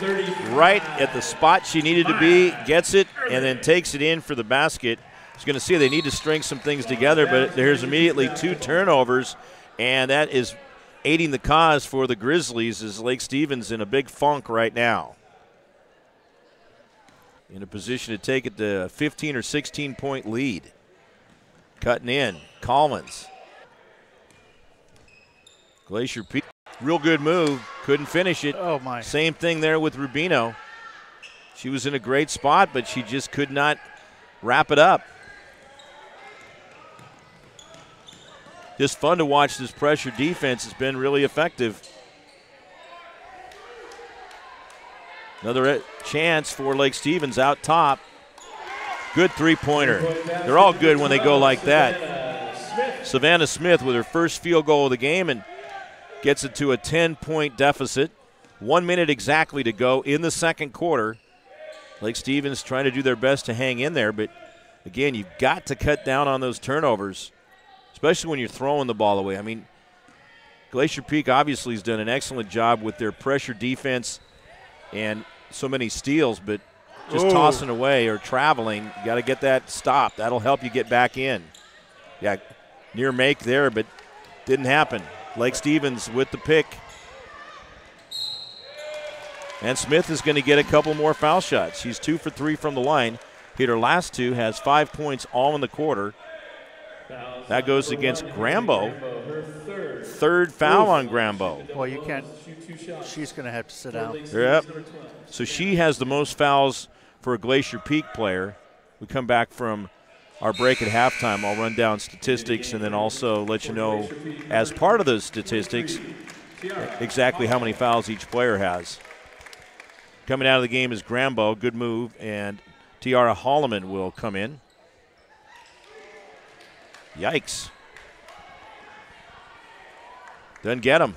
right at the spot she needed to be, gets it and then takes it in for the basket. I was going to see they need to string some things together, but there's immediately 2 turnovers, and that is aiding the cause for the Grizzlies as Lake Stevens in a big funk right now. In a position to take it to a 15 or 16-point lead. Cutting in, Collins. Glacier Peak, real good move, couldn't finish it. Oh, my. Same thing there with Rubino. She was in a great spot, but she just could not wrap it up. Just fun to watch this pressure defense. Has been really effective. Another chance for Lake Stevens out top. Good three-pointer. They're all good when they go like that. Savannah Smith with her first field goal of the game and gets it to a 10-point deficit. 1 minute exactly to go in the second quarter. Lake Stevens trying to do their best to hang in there, but again, you've got to cut down on those turnovers, especially when you're throwing the ball away. I mean, Glacier Peak obviously has done an excellent job with their pressure defense and so many steals, but just tossing away or traveling, you got to get that stopped. That'll help you get back in. Yeah, near make there, but didn't happen. Lake Stevens with the pick. And Smith is going to get a couple more foul shots. She's 2 for 3 from the line. Hit her last 2, has 5 points all in the quarter. That goes against Grambo. Third foul on Grambo. Well, you can't. She's going to have to sit down. Yep. So she has the most fouls for a Glacier Peak player. We come back from our break at halftime. I'll run down statistics and then also let you know, as part of those statistics, exactly how many fouls each player has. Coming out of the game is Grambo. Good move. And Tiara Holloman will come in. Yikes. Doesn't get him.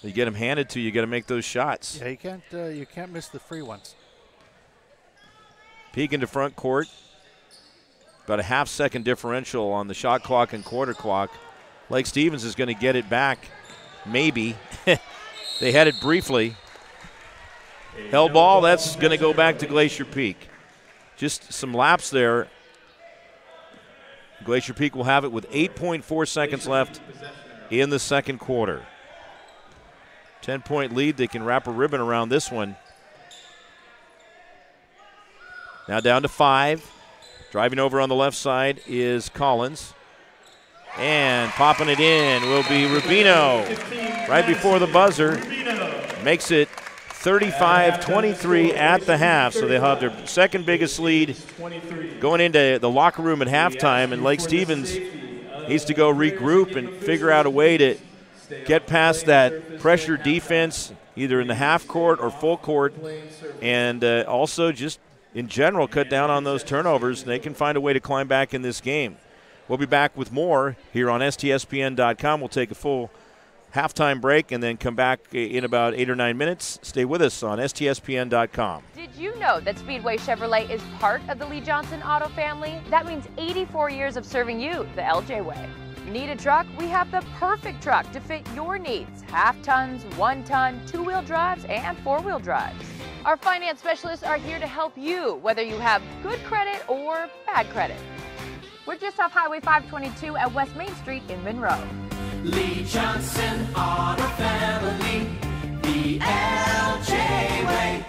You get them handed to you, got to make those shots. Yeah, you can't miss the free ones. Peek into front court. About a half-second differential on the shot clock and quarter clock. Lake Stevens is going to get it back, maybe. They had it briefly. Held ball, that's going to go back to Glacier Peak. Just some laps there. Glacier Peak will have it with 8.4 seconds left in the second quarter. 10-point lead. They can wrap a ribbon around this one. Now down to 5. Driving over on the left side is Collins. And popping it in will be Rubino. Right before the buzzer. Makes it 35-23 at the half. So they'll have their second biggest lead going into the locker room at halftime. And Lake Stevens needs to go regroup and figure out a way to get past that pressure defense, either in the half court or full court, and also just in general cut down on those turnovers. And they can find a way to climb back in this game. We'll be back with more here on STSPN.com. We'll take a full halftime break and then come back in about 8 or 9 minutes. Stay with us on STSPN.com. Did you know that Speedway Chevrolet is part of the Lee Johnson Auto family? That means 84 years of serving you the LJ way. Need a truck? We have the perfect truck to fit your needs. Half tons, 1 ton, 2-wheel drives, and 4-wheel drives. Our finance specialists are here to help you, whether you have good credit or bad credit. We're just off Highway 522 at West Main Street in Monroe. Lee Johnson Auto Family, the LJ way.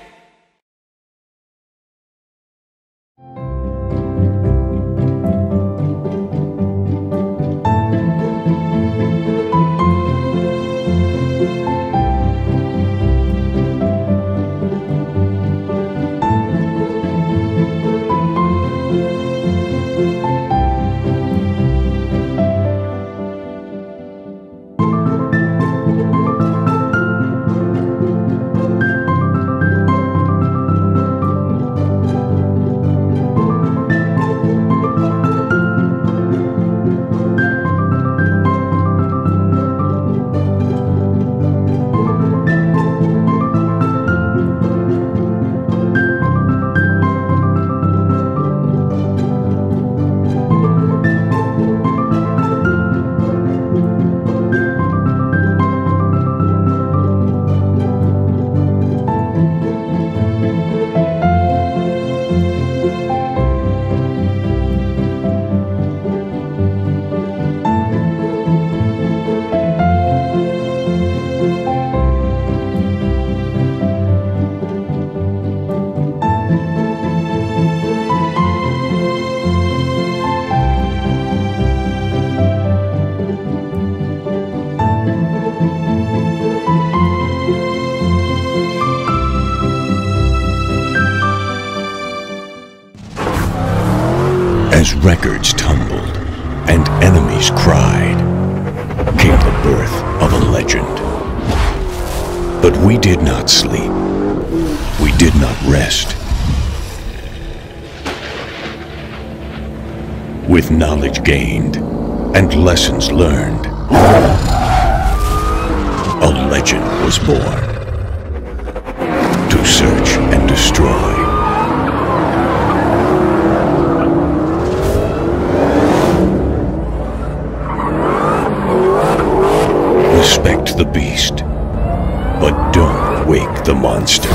As records tumbled and enemies cried, came the birth of a legend. But we did not sleep. We did not rest. With knowledge gained and lessons learned, a legend was born to search and destroy. Respect the beast, but don't wake the monster.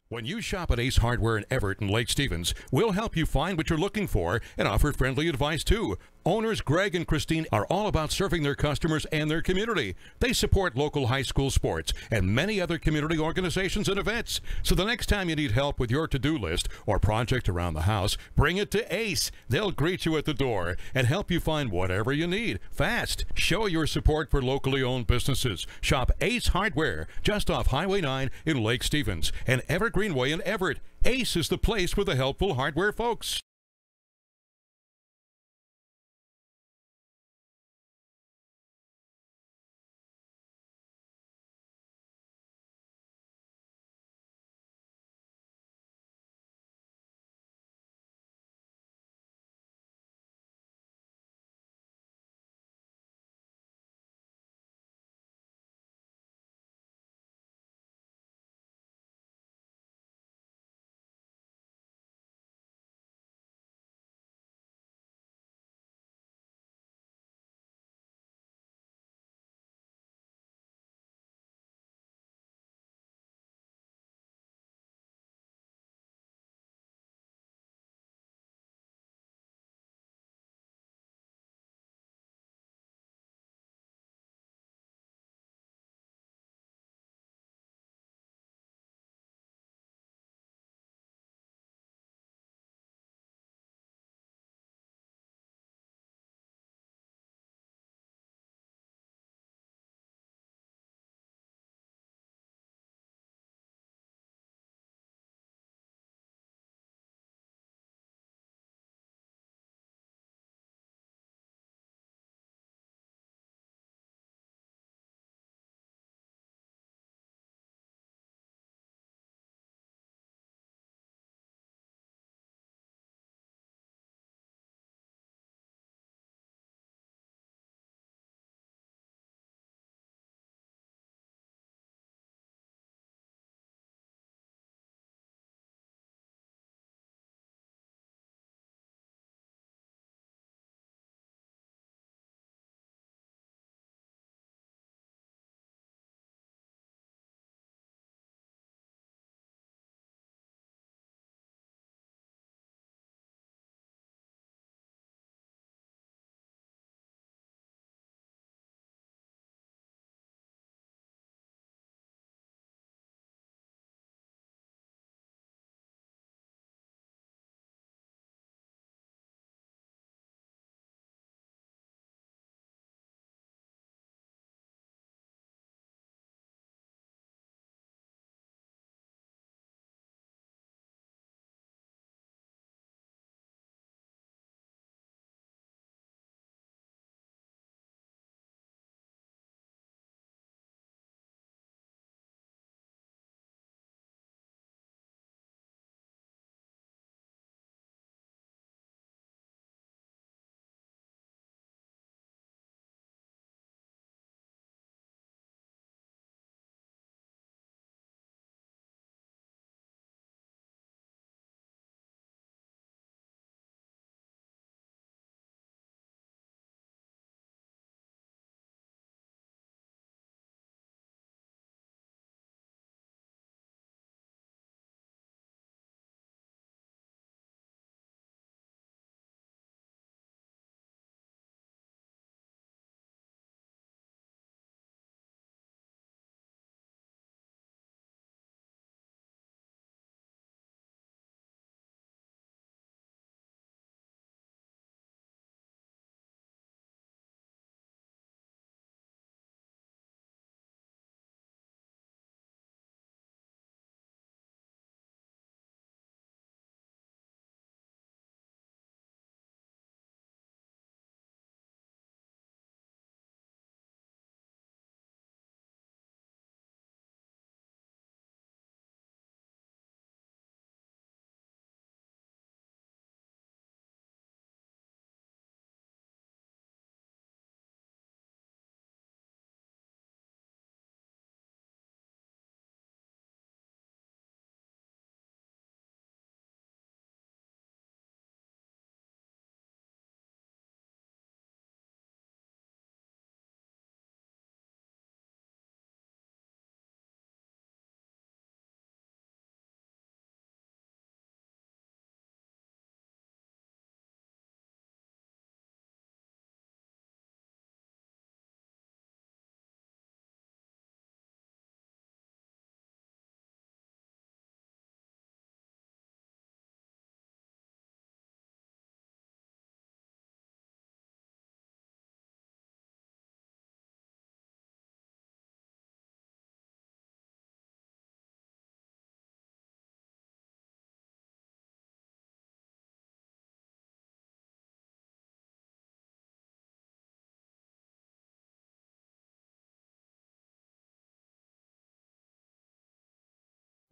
When you shop at Ace Hardware in Everett and Lake Stevens, we'll help you find what you're looking for and offer friendly advice too. Owners Greg and Christine are all about serving their customers and their community. They support local high school sports and many other community organizations and events. So the next time you need help with your to-do list or project around the house, bring it to Ace. They'll greet you at the door and help you find whatever you need fast. Show your support for locally owned businesses. Shop Ace Hardware just off Highway 9 in Lake Stevens and Evergreen Way in Everett. Ace is the place for the helpful hardware folks.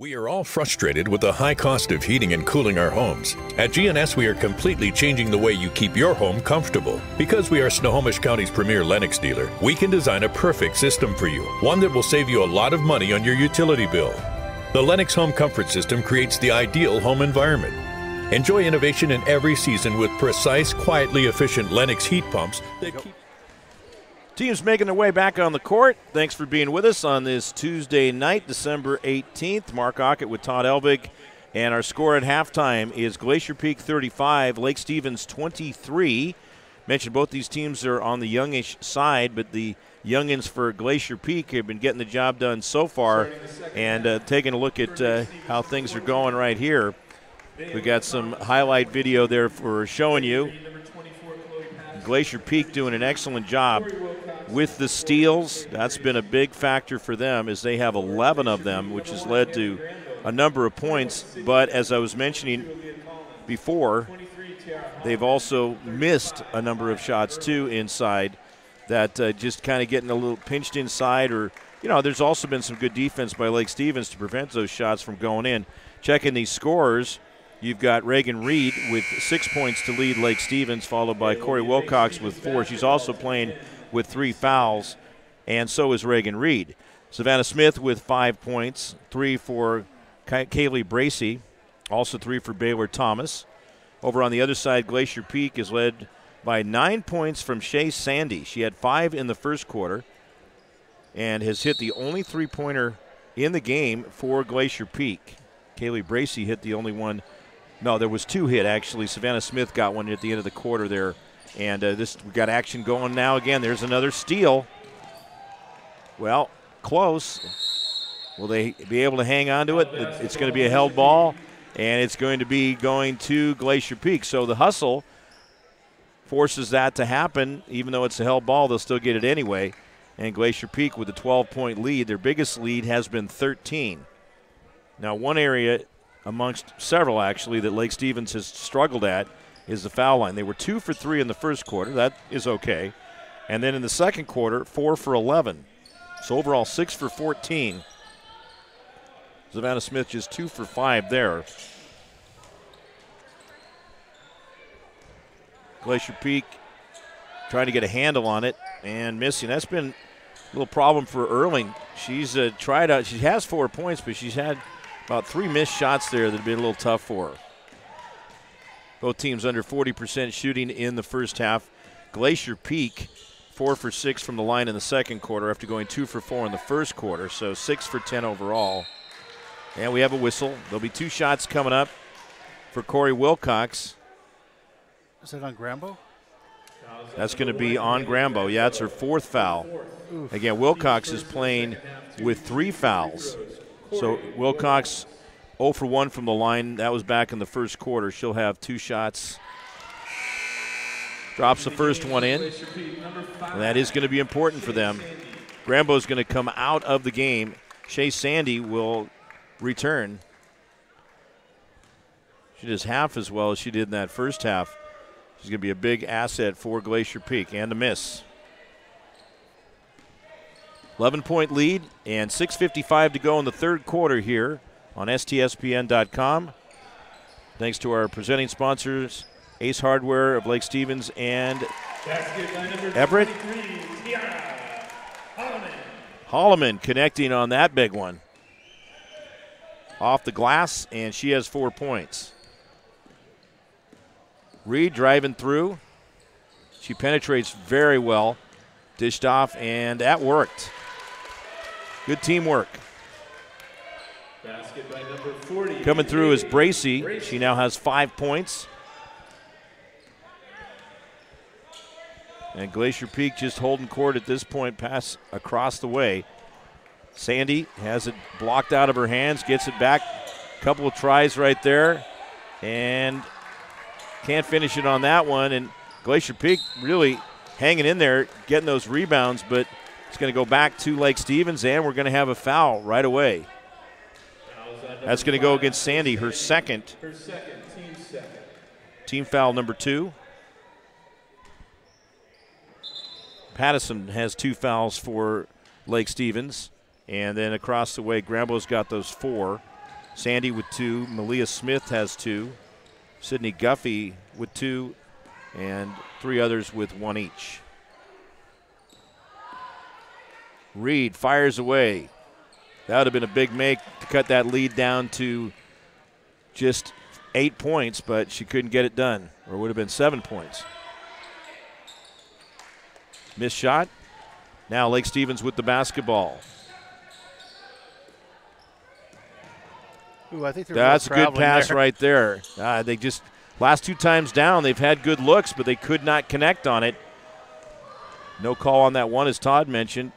We are all frustrated with the high cost of heating and cooling our homes. At GNS, we are completely changing the way you keep your home comfortable. Because we are Snohomish County's premier Lennox dealer, we can design a perfect system for you, one that will save you a lot of money on your utility bill. The Lennox Home Comfort System creates the ideal home environment. Enjoy innovation in every season with precise, quietly efficient Lennox heat pumps that keep... Teams making their way back on the court. Thanks for being with us on this Tuesday night, December 18th. Mark Aucutt with Todd Elvig. And our score at halftime is Glacier Peak 35, Lake Stevens 23. Mentioned both these teams are on the youngish side, but the youngins for Glacier Peak have been getting the job done so far. And taking a look at how things are going right here. We got some highlight video there for showing you. Glacier Peak doing an excellent job with the steals. That's been a big factor for them as they have 11 of them, which has led to a number of points. But as I was mentioning before, they've also missed a number of shots too inside that just kind of getting a little pinched inside, or, you know, there's also been some good defense by Lake Stevens to prevent those shots from going in. Checking these scores, you've got Reagan Reed with 6 points to lead Lake Stevens, followed by Corey Wilcox with 4. She's also playing with 3 fouls, and so is Reagan Reed. Savannah Smith with 5 points, 3 for Kaylee Bracey, also 3 for Baylor Thomas. Over on the other side, Glacier Peak is led by 9 points from Shea Sandy. She had 5 in the first quarter and has hit the only three-pointer in the game for Glacier Peak. Kaylee Bracey hit the only one. No, there was 2 hit, actually. Savannah Smith got one at the end of the quarter there. And we got action going now again. There's another steal. Well, close. Will they be able to hang on to it? It's going to be a held ball, and it's going to be going to Glacier Peak. So the hustle forces that to happen. Even though it's a held ball, they'll still get it anyway. And Glacier Peak with a 12-point lead. Their biggest lead has been 13. Now, one area amongst several, actually, that Lake Stevens has struggled at is the foul line. They were 2 for 3 in the first quarter. That is okay. And then in the second quarter, 4 for 11. So overall, 6 for 14. Savannah Smith just 2 for 5 there. Glacier Peak trying to get a handle on it and missing. That's been a little problem for Erling. She's tried out. She has 4 points, but she's had about 3 missed shots there that have been a little tough for her. Both teams under 40% shooting in the first half. Glacier Peak 4 for 6 from the line in the second quarter after going 2 for 4 in the first quarter, so 6 for 10 overall. And we have a whistle. There'll be 2 shots coming up for Corey Wilcox. Is that on Grambo? That's going to be on Grambo. Yeah, it's her 4th foul. Oof. Again, Wilcox is playing with 3 fouls. So Wilcox 0 for 1 from the line. That was back in the first quarter. She'll have 2 shots. Drops the first one in. And that is going to be important for them. Grambo's going to come out of the game. Shea Sandy will return. She does half as well as she did in that first half. She's going to be a big asset for Glacier Peak. And a miss. 11-point lead and 6:55 to go in the third quarter here on STSPN.com. Thanks to our presenting sponsors, Ace Hardware of Lake Stevens and Everett. Holloman connecting on that big one. Off the glass, and she has 4 points. Reed driving through. She penetrates very well. Dished off, and that worked. Good teamwork. Basket by number 40. Coming through is Bracey. She now has 5 points. And Glacier Peak just holding court at this point, pass across the way. Sandy has it blocked out of her hands, gets it back. Couple of tries right there, and can't finish it on that one. And Glacier Peak really hanging in there, getting those rebounds, but it's going to go back to Lake Stevens, and we're going to have a foul right away. That's going to go against Sandy, her second. Team second. Team foul number 2. Pattison has 2 fouls for Lake Stevens. And then across the way, Grambo's got those 4. Sandy with 2. Malia Smith has 2. Sydney Guffey with 2. And 3 others with 1 each. Reed fires away. That would have been a big make to cut that lead down to just 8 points, but she couldn't get it done, or it would have been 7 points. Missed shot. Now Lake Stevens with the basketball. Ooh, I think that's a good pass right there. They just, last 2 times down, they've had good looks, but they could not connect on it. No call on that one, as Todd mentioned.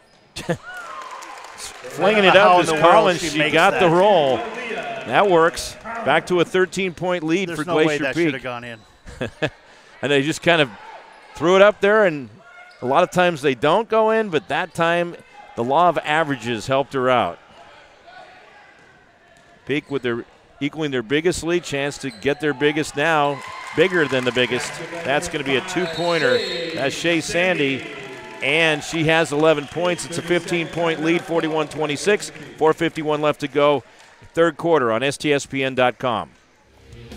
Flinging it up as Collins. She got the roll. That works. Back to a 13-point lead for Glacier Peak. There's no way that should have gone in. And they just kind of threw it up there, and a lot of times they don't go in, but that time the law of averages helped her out. Peak with their equaling their biggest lead, chance to get their biggest now, bigger than the biggest. That's going to be a 2-pointer. That's Shea Sandy, and she has 11 points. It's a 15-point lead, 41-26, 4:51 left to go. Third quarter on STSPN.com.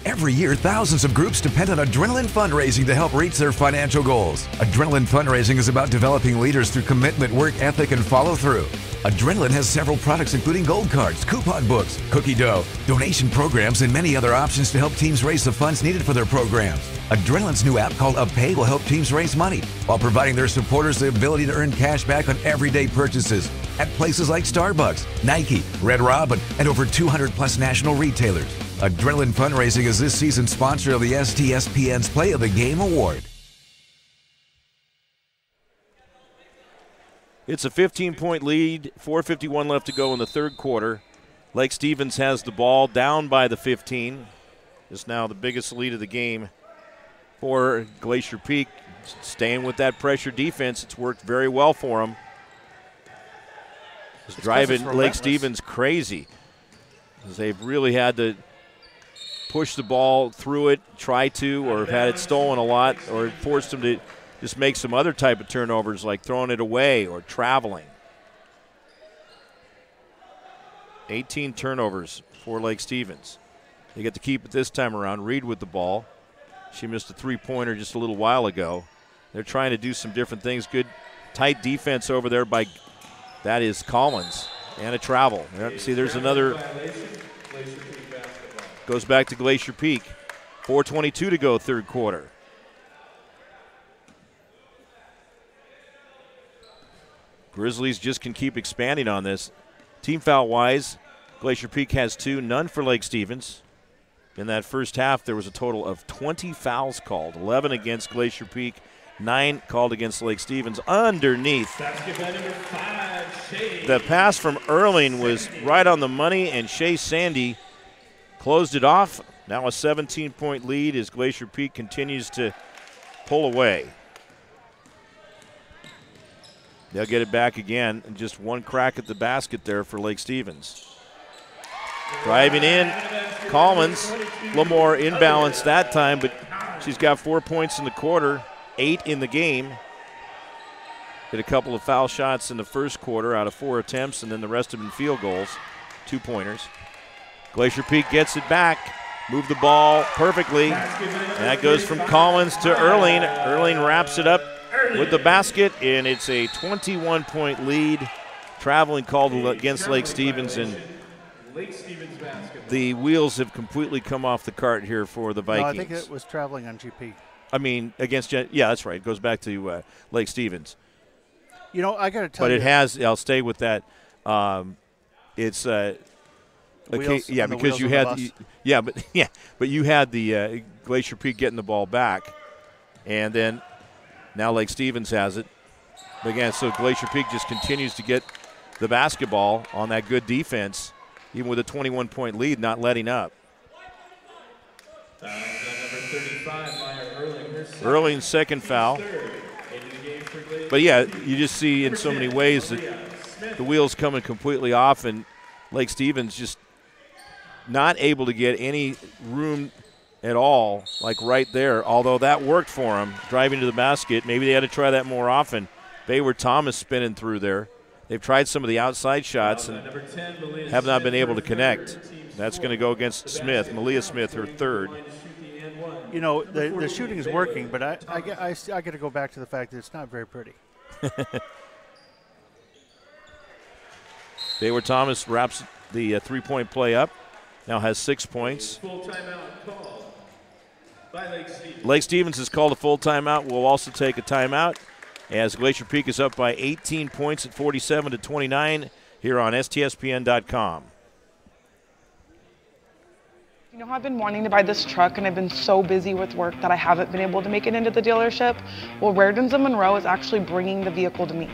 Every year, thousands of groups depend on Adrenaline Fundraising to help reach their financial goals. Adrenaline Fundraising is about developing leaders through commitment, work ethic, and follow-through. Adrenaline has several products including gold cards, coupon books, cookie dough, donation programs, and many other options to help teams raise the funds needed for their programs. Adrenaline's new app called UpPay will help teams raise money while providing their supporters the ability to earn cash back on everyday purchases at places like Starbucks, Nike, Red Robin, and over 200+ national retailers. Adrenaline Fundraising is this season's sponsor of the STSPN's Play of the Game Award. It's a 15-point lead, 4:51 left to go in the third quarter. Lake Stevens has the ball down by the 15. It's now the biggest lead of the game for Glacier Peak. Staying with that pressure defense, it's worked very well for them. It's driving Lake Stevens crazy, because they've really had to push the ball through it, try to, or have had it stolen a lot, or forced them to just make some other type of turnovers, like throwing it away or traveling. 18 turnovers for Lake Stevens. They get to keep it this time around. Reed with the ball. She missed a 3-pointer just a little while ago. They're trying to do some different things. Good tight defense over there by, that is Collins, and a travel. See, there's another. Goes back to Glacier Peak. 4:22 to go, third quarter. Grizzlies just can keep expanding on this. Team foul-wise, Glacier Peak has 2, none for Lake Stevens. In that first half, there was a total of 20 fouls called, 11 against Glacier Peak, 9 called against Lake Stevens. Underneath, the pass from Erling was right on the money, and Shea Sandy closed it off. Now a 17-point lead as Glacier Peak continues to pull away. They'll get it back again, and just one crack at the basket there for Lake Stevens. Driving in, Collins, a little more imbalanced that time, but she's got 4 points in the quarter, 8 in the game. Hit a couple of foul shots in the first quarter out of 4 attempts, and then the rest of them field goals, 2-pointers. Glacier Peak gets it back, moved the ball perfectly. And that goes from Collins to Erling. Erling wraps it up with the basket, and it's a 21-point lead. Traveling called against Lake Stevens, and the wheels have completely come off the cart here for the Vikings. No, I think it was traveling on GP. I mean, against, yeah, that's right. It goes back to Lake Stevens. You know, I got to tell you. But it has, I'll stay with that. It's, wheels, yeah, because you had, but you had the Glacier Peak getting the ball back, and then now Lake Stevens has it. But again, so Glacier Peak just continues to get the basketball on that good defense, even with a 21-point lead, not letting up. Erling's second foul. But yeah, you just see in so many ways that the wheels coming completely off, and Lake Stevens just not able to get any room at all, like right there, although that worked for them, driving to the basket. Maybe they had to try that more often. Bayward Thomas spinning through there. They've tried some of the outside shots and have not been able to connect. That's going to go against Smith, Malia Smith, her third. You know, the shooting is working, but I got to go back to the fact that it's not very pretty. Baylor Thomas wraps the three-point play up. Now has 6 points. Full timeout called by Lake Stevens. Lake Stevens has called a full timeout. We'll also take a timeout as Glacier Peak is up by 18 points at 47-29 here on STSPN.com. You know, I've been wanting to buy this truck, and I've been so busy with work that I haven't been able to make it into the dealership. Well, Raritan's of Monroe is actually bringing the vehicle to me.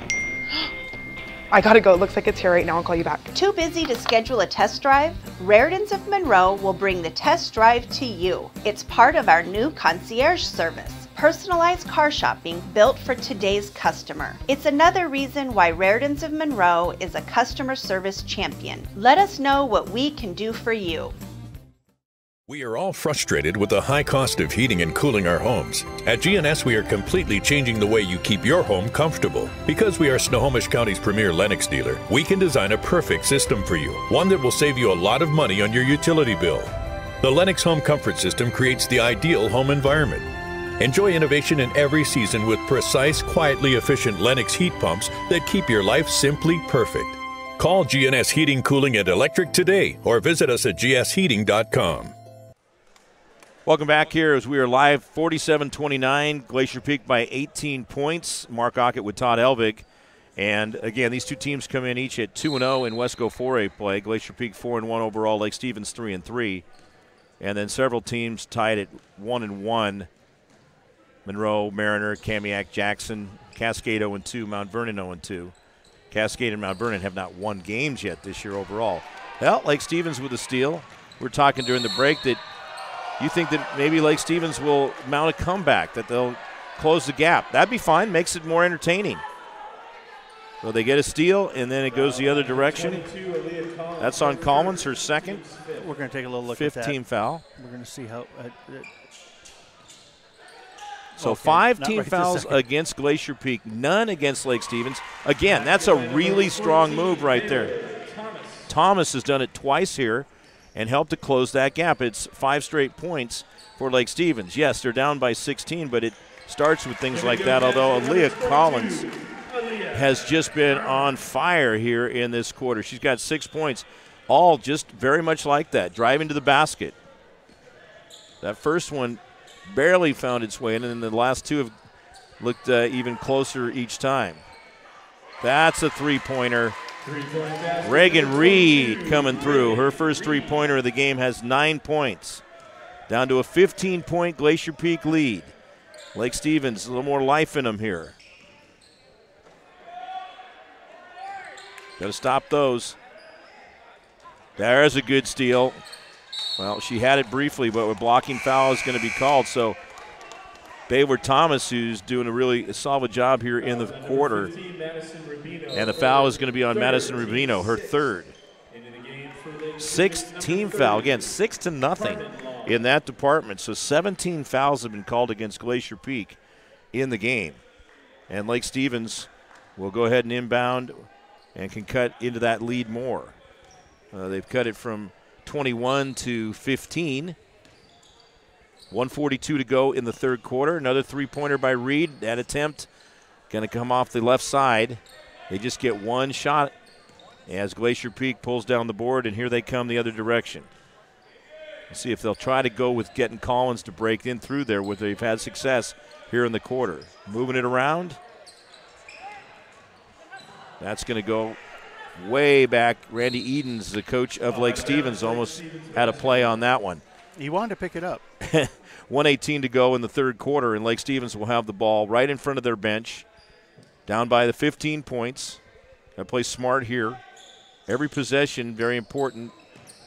I gotta go. It looks like it's here right now. I'll call you back. Too busy to schedule a test drive? Raritan's of Monroe will bring the test drive to you. It's part of our new concierge service. Personalized car shopping built for today's customer. It's another reason why Raritan's of Monroe is a customer service champion. Let us know what we can do for you. We are all frustrated with the high cost of heating and cooling our homes. At GNS, we are completely changing the way you keep your home comfortable. Because we are Snohomish County's premier Lennox dealer, we can design a perfect system for you, one that will save you a lot of money on your utility bill. The Lennox Home Comfort System creates the ideal home environment. Enjoy innovation in every season with precise, quietly efficient Lennox heat pumps that keep your life simply perfect. Call GNS Heating, Cooling, and Electric today or visit us at gsheating.com. Welcome back here as we are live, 47-29, Glacier Peak by 18 points. Mark Aucutt with Todd Elvig. And, again, these two teams come in each at 2-0 in Wesco 4A play. Glacier Peak 4-1 overall, Lake Stevens 3-3. And then several teams tied at 1-1. Monroe, Mariner, Kamiak, Jackson, Cascade 0-2, Mount Vernon 0-2. Cascade and Mount Vernon have not won games yet this year overall. Well, Lake Stevens with a steal. We're talking during the break that you think that maybe Lake Stevens will mount a comeback, that they'll close the gap. That'd be fine, makes it more entertaining. So they get a steal, and then it goes the other direction. That's on Collins, her second. We're going to take a little look at that. 15 foul. We're going to see how so okay, 5 not team right fouls against Glacier Peak, none against Lake Stevens. Again, that's a really strong move right there. Thomas has done it twice here and helped to close that gap. It's 5 straight points for Lake Stevens. Yes, they're down by 16, but it starts with things like that, although Aaliyah Collins has just been on fire here in this quarter. She's got 6 points, all just very much like that, driving to the basket. That first one barely found its way in, and then the last two have looked even closer each time. That's a three-pointer. Reagan Reed coming through. Her first three-pointer of the game has 9 points. Down to a 15-point Glacier Peak lead. Lake Stevens, a little more life in them here. Got to stop those. There's a good steal. Well, she had it briefly, but a blocking foul is going to be called. So Baylor Thomas, who's doing a really solid job here in the quarter. And the foul is going to be on Madison Rubino, her third. 6th team foul. Again, 6-0 in that department. So 17 fouls have been called against Glacier Peak in the game. And Lake Stevens will go ahead and inbound and can cut into that lead more. They've cut it from 21 to 15. 1:42 to go in the third quarter. Another three-pointer by Reed. That attempt going to come off the left side. They just get one shot as Glacier Peak pulls down the board, and here they come the other direction. Let's see if they'll try to go with getting Collins to break in through there, where they've had success here in the quarter. Moving it around. That's going to go way back. Randy Edens, the coach of Lake Stevens, almost had a play on that one. He wanted to pick it up. 1:18 to go in the third quarter, and Lake Stevens will have the ball right in front of their bench, down by the 15 points. Got to play smart here. Every possession, very important.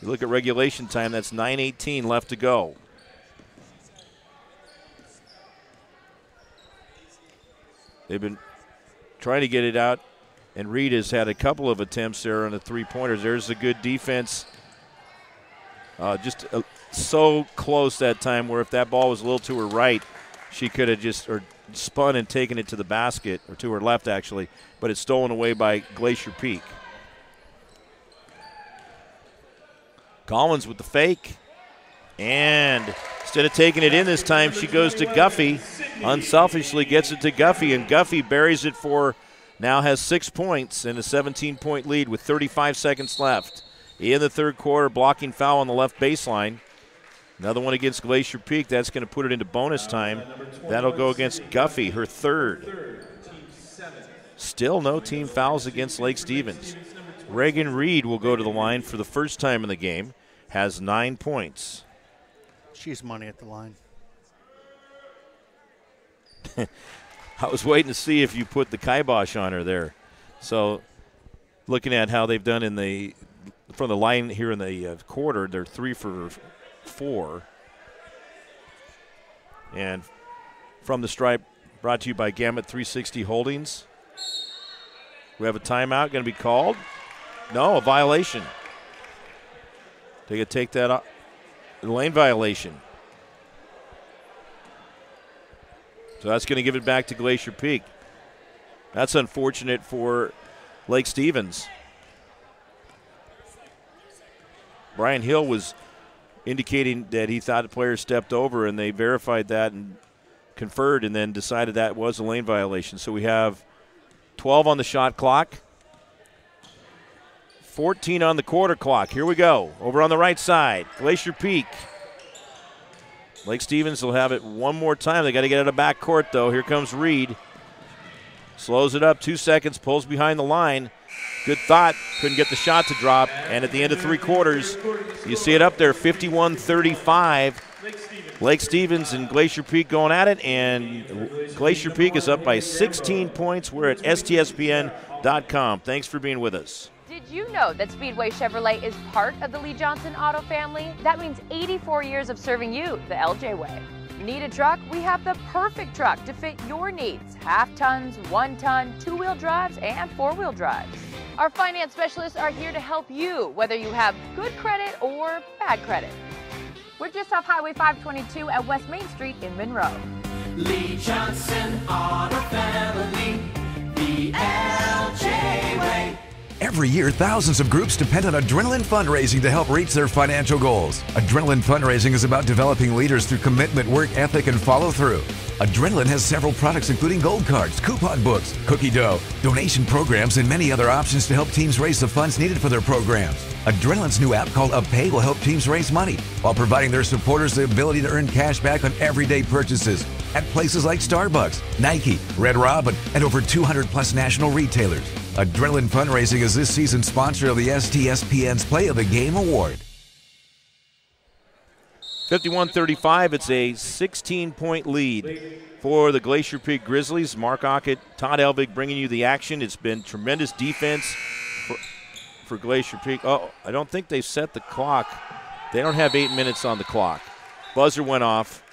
You look at regulation time, that's 9:18 left to go. They've been trying to get it out, and Reed has had a couple of attempts there on the three-pointers. There's a good defense. Just so close that time where if that ball was a little to her right, she could have just spun and taken it to the basket, or to her left actually, but it's stolen away by Glacier Peak. Collins with the fake. And instead of taking it in this time, she goes to Guffey. Unselfishly gets it to Guffey, and Guffey buries it for now has 6 points and a 17-point lead with 35 seconds left. In the third quarter, blocking foul on the left baseline. Another one against Glacier Peak. That's going to put it into bonus time. That'll go against Guffey, her third. Still no team fouls against Lake Stevens. Reagan Reed will go to the line for the first time in the game. Has 9 points. She's money at the line. I was waiting to see if you put the kibosh on her there. So looking at how they've done from the line here in the quarter, they're 3 for 4. And from the stripe, brought to you by Gamut 360 Holdings. We have a timeout going to be called. No, a violation. They could take that up. Lane violation. So that's going to give it back to Glacier Peak. That's unfortunate for Lake Stevens. Brian Hill was indicating that he thought the player stepped over, and they verified that and conferred and then decided that was a lane violation. So we have 12 on the shot clock, 14 on the quarter clock. Here we go. Over on the right side, Glacier Peak. Lake Stevens will have it one more time. They got to get out of backcourt, though. Here comes Reed. Slows it up, 2 seconds, pulls behind the line. Good thought, couldn't get the shot to drop. And at the end of 3 quarters, you see it up there, 51-35. Lake Stevens and Glacier Peak going at it, and Glacier Peak is up by 16 points. We're at STSPN.com. Thanks for being with us. Did you know that Speedway Chevrolet is part of the Lee Johnson Auto family? That means 84 years of serving you the LJ way. Need a truck? We have the perfect truck to fit your needs. Half tons, 1 ton, 2-wheel drives, and 4-wheel drives. Our finance specialists are here to help you, whether you have good credit or bad credit. We're just off Highway 522 at West Main Street in Monroe. Lee Johnson Auto Family, the LJ way. Every year, thousands of groups depend on Adrenaline Fundraising to help reach their financial goals. Adrenaline Fundraising is about developing leaders through commitment, work ethic, and follow-through. Adrenaline has several products including gold cards, coupon books, cookie dough, donation programs, and many other options to help teams raise the funds needed for their programs. Adrenaline's new app called UpPay will help teams raise money while providing their supporters the ability to earn cash back on everyday purchases at places like Starbucks, Nike, Red Robin, and over 200+ national retailers. Adrenaline Fundraising is this season's sponsor of the STSPN's Play of the Game Award. 51-35, it's a 16-point lead for the Glacier Peak Grizzlies. Mark Aucutt, Todd Elvig bringing you the action. It's been tremendous defense for Glacier Peak. Oh, I don't think they've set the clock. They don't have 8 minutes on the clock. Buzzer went off.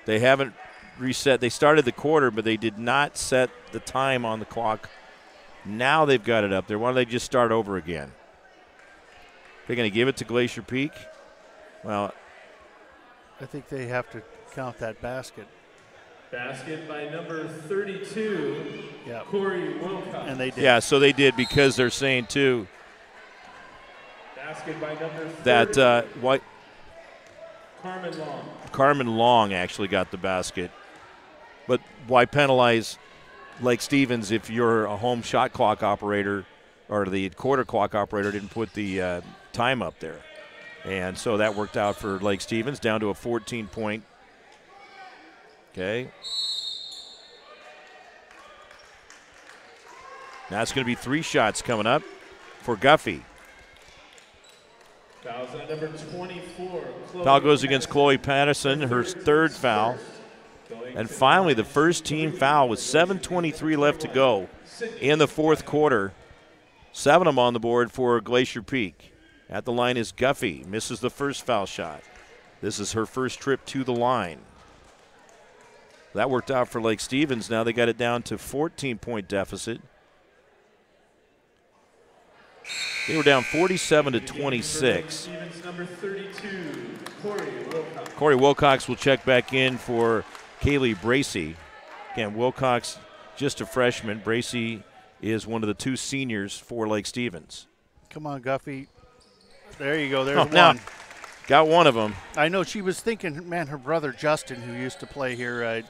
They haven't reset. They started the quarter, but they did not set the time on the clock. Now they've got it up there. Why don't they just start over again? They're going to give it to Glacier Peak. Well, I think they have to count that basket. Basket by number 32, yeah. Corey Wilcox. And they did. Yeah, so they did because they're saying, too, basket by number 30, that Carmen Long. Carmen Long actually got the basket. But why penalize Lake Stevens if you're a home shot clock operator or the quarter clock operator didn't put the time up there? And so that worked out for Lake Stevens, down to a 14-point. Okay. Now it's going to be 3 shots coming up for Guffey. Fouls on number 24. Foul goes against Chloe Patterson, her 3rd foul. And finally, the first team foul with 7:23 left to go in the 4th quarter. 7 of them on the board for Glacier Peak. At the line is Guffey, misses the first foul shot. This is her first trip to the line. That worked out for Lake Stevens. Now they got it down to 14-point deficit. They were down 47-26. Number 32, Corey Wilcox. Corey Wilcox will check back in for Kaylee Bracey. Again, Wilcox just a freshman. Bracey is one of the 2 seniors for Lake Stevens. Come on, Guffey. There you go. There's one. Now, got one of them. I know she was thinking, man, her brother Justin, who used to play here,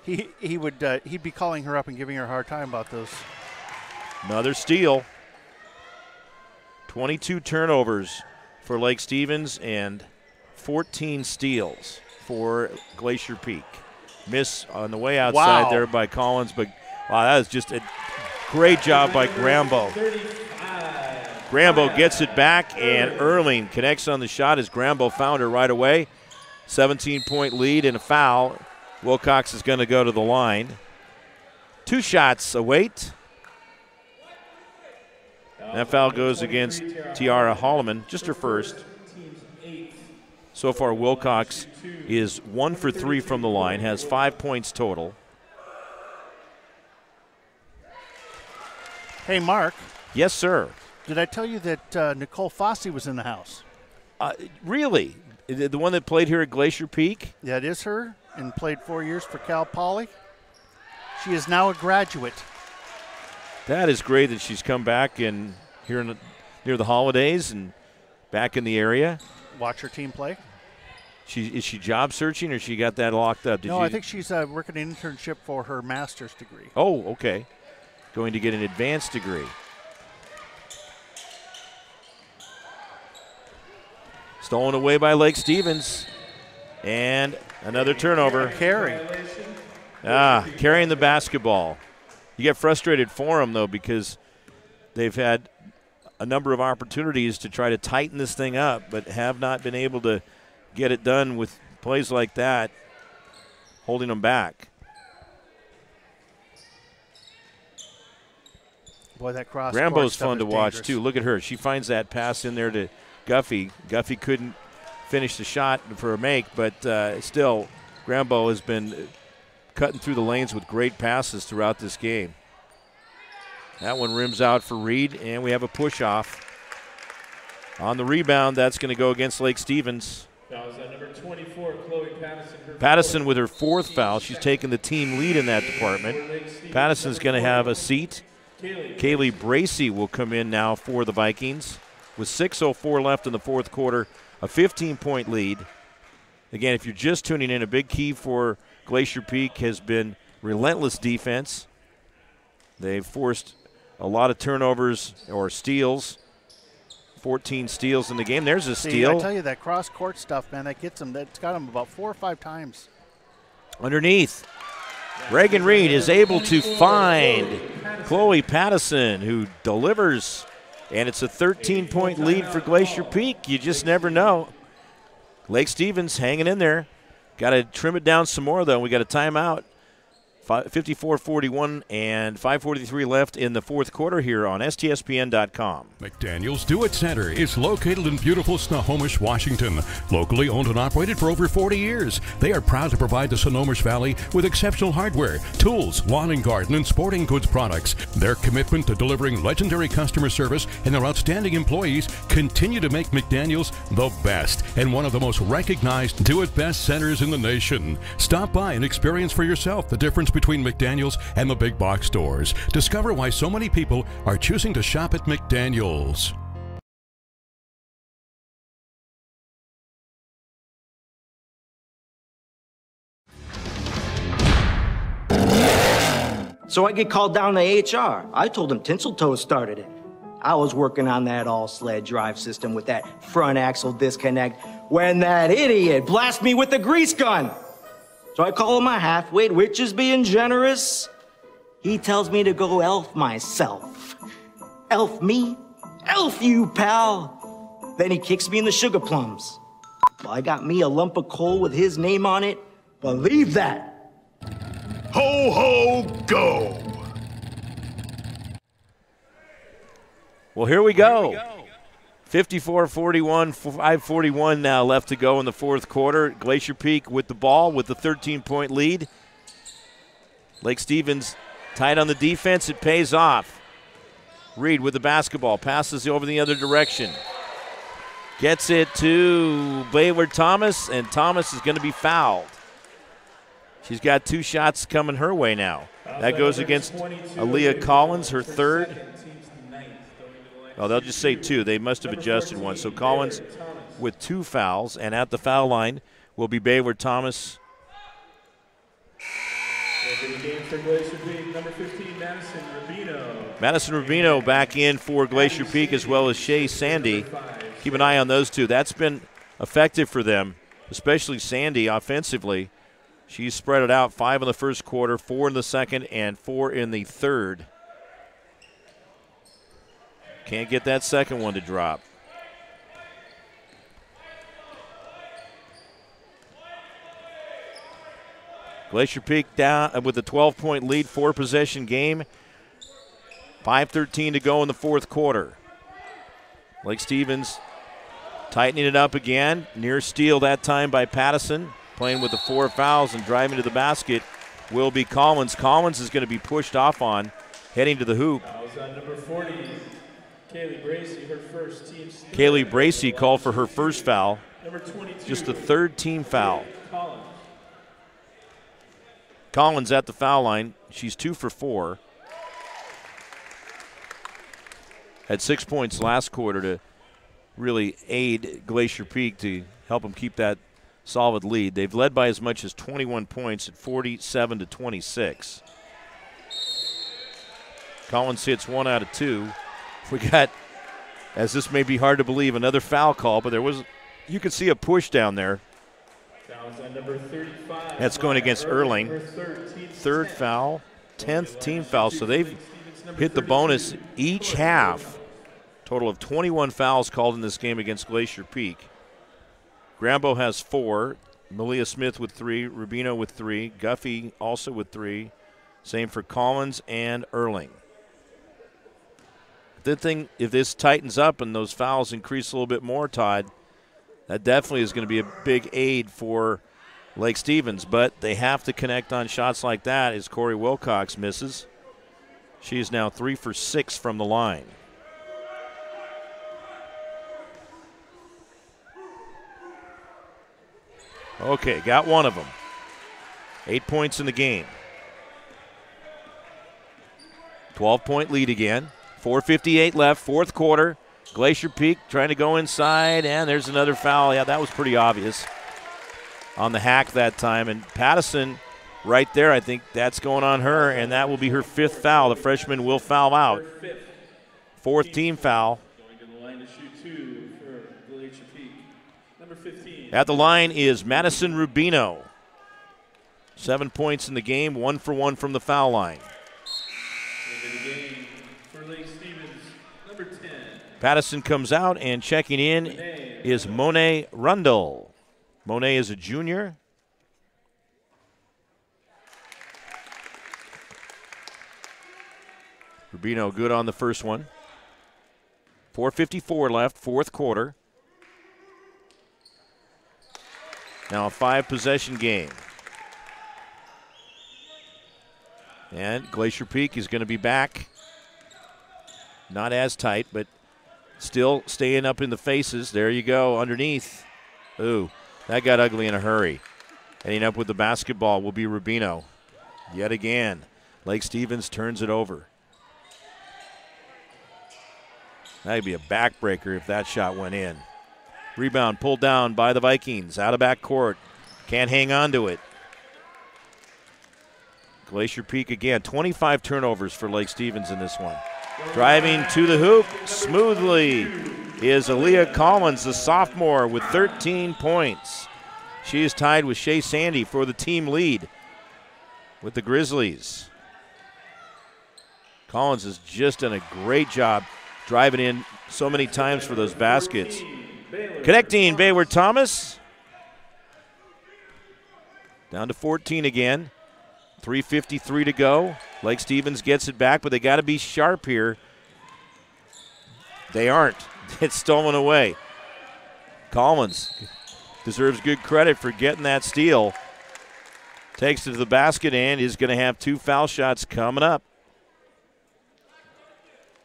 he'd be calling her up and giving her a hard time about those. Another steal. 22 turnovers for Lake Stevens and 14 steals for Glacier Peak. Miss on the way outside there by Collins, but wow, that was just a great job by Grambo. Grambo gets it back, and Erling connects on the shot as Grambo found her right away. 17-point lead and a foul. Wilcox is going to go to the line. 2 shots await. That foul goes against Tiara Holloman, just her first. So far, Wilcox is 1 for 3 from the line, has 5 points total. Hey, Mark. Yes, sir. Did I tell you that Nicole Fossey was in the house? Really? The one that played here at Glacier Peak? That is her, and played 4 years for Cal Poly. She is now a graduate. That is great that she's come back and here near the holidays and back in the area. Watch her team play. Is she job searching, or she got that locked up? I think she's working an internship for her master's degree. Oh, okay. Going to get an advanced degree. Stolen away by Lake Stevens. And another turnover. Carrying the basketball. You get frustrated for them, though, because they've had a number of opportunities to try to tighten this thing up, but have not been able to get it done with plays like that, holding them back. Boy, that cross. Grambo's fun to watch, too. Look at her. She finds that pass in there to Guffey. Guffey couldn't finish the shot for a make, but still, Grambo has been cutting through the lanes with great passes throughout this game. That one rims out for Reed, and we have a push-off. On the rebound, that's going to go against Lake Stevens. That was number 24, Chloe Pattison. Pattison with her 4th foul. She's taken the team lead in that department. Pattison's going to have a seat. Kaylee Bracey will come in now for the Vikings. With 6:04 left in the 4th quarter, a 15-point lead. Again, if you're just tuning in, a big key for Glacier Peak has been relentless defense. They've forced a lot of turnovers or steals. 14 steals in the game. There's a steal. I tell you, that cross-court stuff, man, that gets them. That's got them about 4 or 5 times. Underneath, Reagan Reed is able to find Chloe Pattison, who delivers, and it's a 13-point lead for Glacier Peak. You just never know. Lake Stevens hanging in there. Got to trim it down some more, though. We got a timeout. 54-41 and 5:43 left in the 4th quarter here on STSPN.com. McDaniel's Do It Center is located in beautiful Snohomish, Washington. Locally owned and operated for over 40 years. They are proud to provide the Snohomish Valley with exceptional hardware, tools, lawn and garden, and sporting goods products. Their commitment to delivering legendary customer service and their outstanding employees continue to make McDaniel's the best and one of the most recognized Do It Best centers in the nation. Stop by and experience for yourself the difference between McDaniel's and the big box stores. Discover why so many people are choosing to shop at McDaniel's. So I get called down to HR. I told them Tinseltoes started it. I was working on that all-sled drive system with that front axle disconnect when that idiot blasted me with a grease gun. So I call him my half-wit, which is being generous. He tells me to go elf myself. Elf me? Elf you, pal. Then he kicks me in the sugar plums. Well, I got me a lump of coal with his name on it. Believe that. Ho, ho, go. Well, here we go. 54-41, 5:41 now left to go in the 4th quarter. Glacier Peak with the ball with the 13-point lead. Lake Stevens tight on the defense. It pays off. Reed with the basketball. Passes over the other direction. Gets it to Baylor Thomas, and Thomas is going to be fouled. She's got 2 shots coming her way now. That goes against Aaliyah Collins, her 3rd. Well, they'll just say 2. They must have adjusted one. So Collins with 2 fouls, and at the foul line will be Baylor Thomas. The game for Glacier Peak, number 15, Madison Rubino. Madison Rubino back in for Glacier Peak, as well as Shea Sandy. Keep an eye on those two. That's been effective for them, especially Sandy offensively. She's spread it out, 5 in the first quarter, 4 in the second, and 4 in the third. Can't get that second one to drop. Glacier Peak down with a 12-point lead, 4-possession game. 5:13 to go in the fourth quarter. Lake Stevens tightening it up again. Near steal that time by Pattison. Playing with the 4 fouls and driving to the basket will be Collins. Collins is going to be pushed off on, heading to the hoop. Fouls on number 40, Kaylee Bracey, her first team. Kaylee Bracey called for her first foul. Number 22, just the 3rd team foul. Collins. Collins at the foul line. She's 2 for 4. Had 6 points last quarter to really aid Glacier Peak to help them keep that solid lead. They've led by as much as 21 points at 47-26. Collins hits 1 out of 2. We got, as this may be hard to believe, another foul call, but there was, you could see a push down there. On number 35, that's going against Erling. 3rd foul, 10th team foul. So they've hit the bonus each half. Total of 21 fouls called in this game against Glacier Peak. Grambo has 4. Malia Smith with 3. Rubino with 3. Guffey also with 3. Same for Collins and Erling. The thing, if this tightens up and those fouls increase a little bit more, Todd, that definitely is going to be a big aid for Lake Stevens, but they have to connect on shots like that as Corey Wilcox misses. She is now 3 for 6 from the line. Okay, got one of them. 8 points in the game. 12-point lead again. 4:58 left, fourth quarter. Glacier Peak trying to go inside, and there's another foul. Yeah, that was pretty obvious on the hack that time. And Pattison right there, I think that's going on her, and that will be her 5th foul. The freshman will foul out. 4th team foul. Going to the line to shoot 2 for Glacier Peak. Number 15. At the line is Madison Rubino. 7 points in the game, 1 for 1 from the foul line. Into the game for Lake Stevens, number 10. Pattison comes out, and checking in is Monet Rundle. Monet is a junior. Rubino good on the first one. 4:54 left, fourth quarter. Now a 5-possession game. And Glacier Peak is going to be back. Not as tight, but still staying up in the faces. There you go, underneath. Ooh, that got ugly in a hurry. Ending up with the basketball will be Rubino. Yet again, Lake Stevens turns it over. That'd be a backbreaker if that shot went in. Rebound pulled down by the Vikings. Out of back court. Can't hang on to it. Glacier Peak again. 25 turnovers for Lake Stevens in this one. Driving to the hoop smoothly is Aaliyah Collins, the sophomore, with 13 points. She is tied with Shea Sandy for the team lead with the Grizzlies. Collins has just done a great job driving in so many times for those baskets. Connecting Baylor Thomas. Down to 14 again. 3:53 to go. Lake Stevens gets it back, but they got to be sharp here. They aren't. It's stolen away. Collins deserves good credit for getting that steal. Takes it to the basket and is going to have 2 foul shots coming up.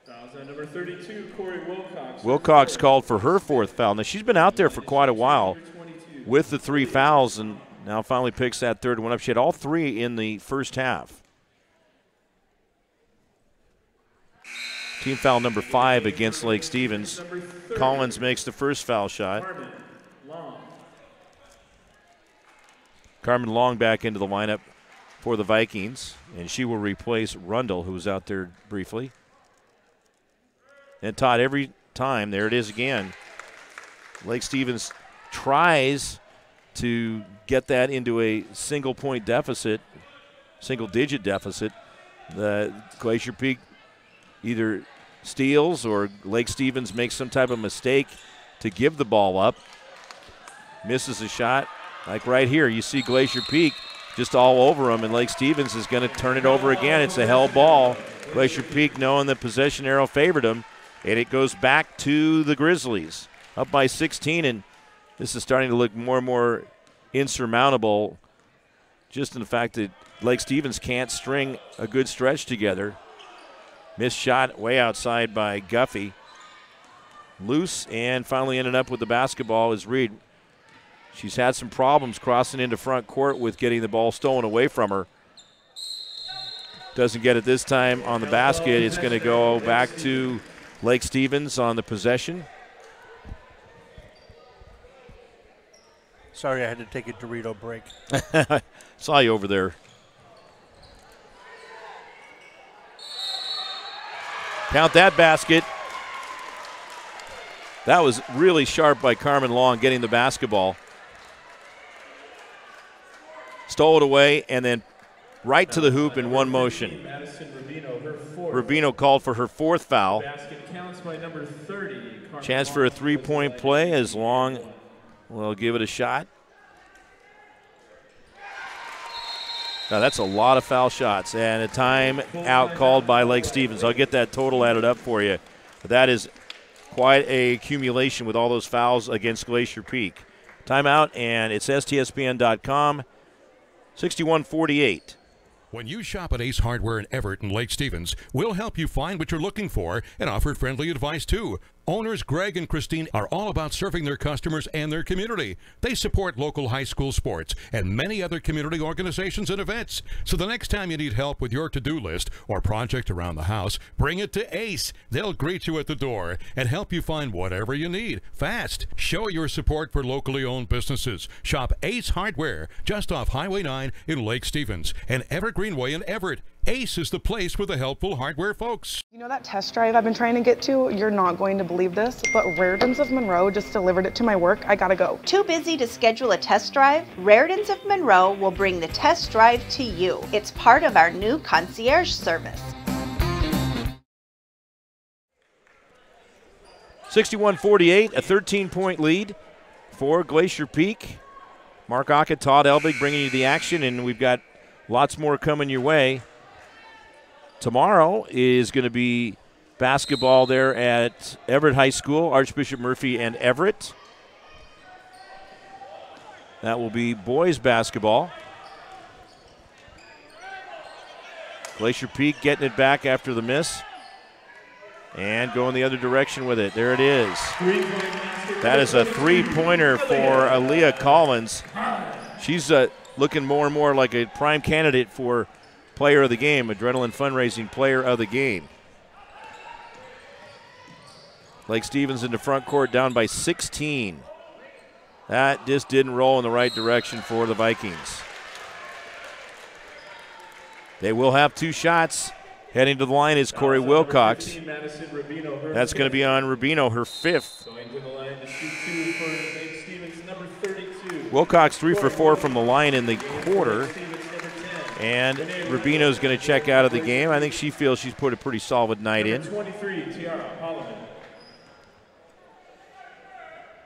Fouls on number 32, Corey Wilcox. Wilcox called for her 4th foul. Now, she's been out there for quite a while with the 3 fouls, and now finally picks that 3rd one up. She had all 3 in the first half. Team foul number 5 against Lake Stevens. Collins makes the first foul shot. Carmen Long back into the lineup for the Vikings, and she will replace Rundle, who was out there briefly. And Todd, every time, there it is again. Lake Stevens tries to get that into a single-point deficit, single-digit deficit. The Glacier Peak either steals or Lake Stevens makes some type of mistake to give the ball up. Misses a shot. Like right here, you see Glacier Peak just all over them, and Lake Stevens is going to turn it over again. It's a held ball. Glacier Peak, knowing the possession arrow favored them, and it goes back to the Grizzlies. Up by 16, and this is starting to look more and more insurmountable just in the fact that Lake Stevens can't string a good stretch together. Missed shot way outside by Guffey. Loose, and finally ended up with the basketball is Reed. She's had some problems crossing into front court with getting the ball stolen away from her. Doesn't get it this time on the basket. It's going to go back to Lake Stevens on the possession. Sorry, I had to take a Dorito break. Saw you over there. Count that basket. That was really sharp by Carmen Long getting the basketball. Stole it away and then right to the hoop in one motion. Rubino called for her 4th foul. Chance for a 3-point play as Long will give it a shot. Now that's a lot of foul shots and a timeout called by Lake Stevens. I'll get that total added up for you. But that is quite a accumulation with all those fouls against Glacier Peak. Timeout, and it's STSPN.com. 61-48. When you shop at Ace Hardware in Everett and Lake Stevens, we'll help you find what you're looking for and offer friendly advice too. Owners Greg and Christine are all about serving their customers and their community. They support local high school sports and many other community organizations and events. So the next time you need help with your to-do list or project around the house, bring it to Ace. They'll greet you at the door and help you find whatever you need fast. Show your support for locally owned businesses. Shop Ace Hardware just off Highway 9 in Lake Stevens and Everett Greenway in Everett. Ace is the place with the helpful hardware folks. You know that test drive I've been trying to get to? You're not going to believe this, but Raritan's of Monroe just delivered it to my work. I gotta go. Too busy to schedule a test drive? Raritan's of Monroe will bring the test drive to you. It's part of our new concierge service. 61-48, a 13-point lead for Glacier Peak. Mark Aucutt, Todd Elbig bringing you the action, and we've got lots more coming your way. Tomorrow is going to be basketball there at Everett High School, Archbishop Murphy and Everett. That will be boys basketball. Glacier Peak getting it back after the miss and going the other direction with it. There it is. That is a three-pointer for Aaliyah Collins. She's looking more and more like a prime candidate for player of the game, Adrenaline Fundraising player of the game. Lake Stevens in the front court down by 16. That just didn't roll in the right direction for the Vikings. They will have 2 shots. Heading to the line is Corey Wilcox. That's going to be on Rubino, her 5th. Wilcox 3 for 4 from the line in the quarter. And Rubino's going to check out of the game. I think she feels she's put a pretty solid night in.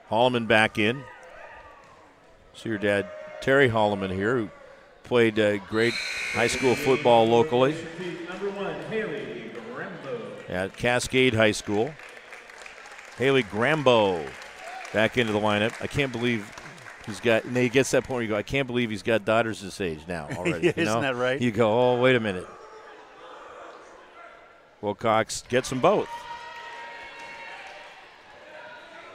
Holloman back in. See your dad, Terry Holloman here, who played great high school football locally at Cascade High School. Haley Grambo back into the lineup. I can't believe he's got, and he gets that point where you go, I can't believe he's got daughters this age now already. Isn't that right? You go, oh, wait a minute. Wilcox gets them both.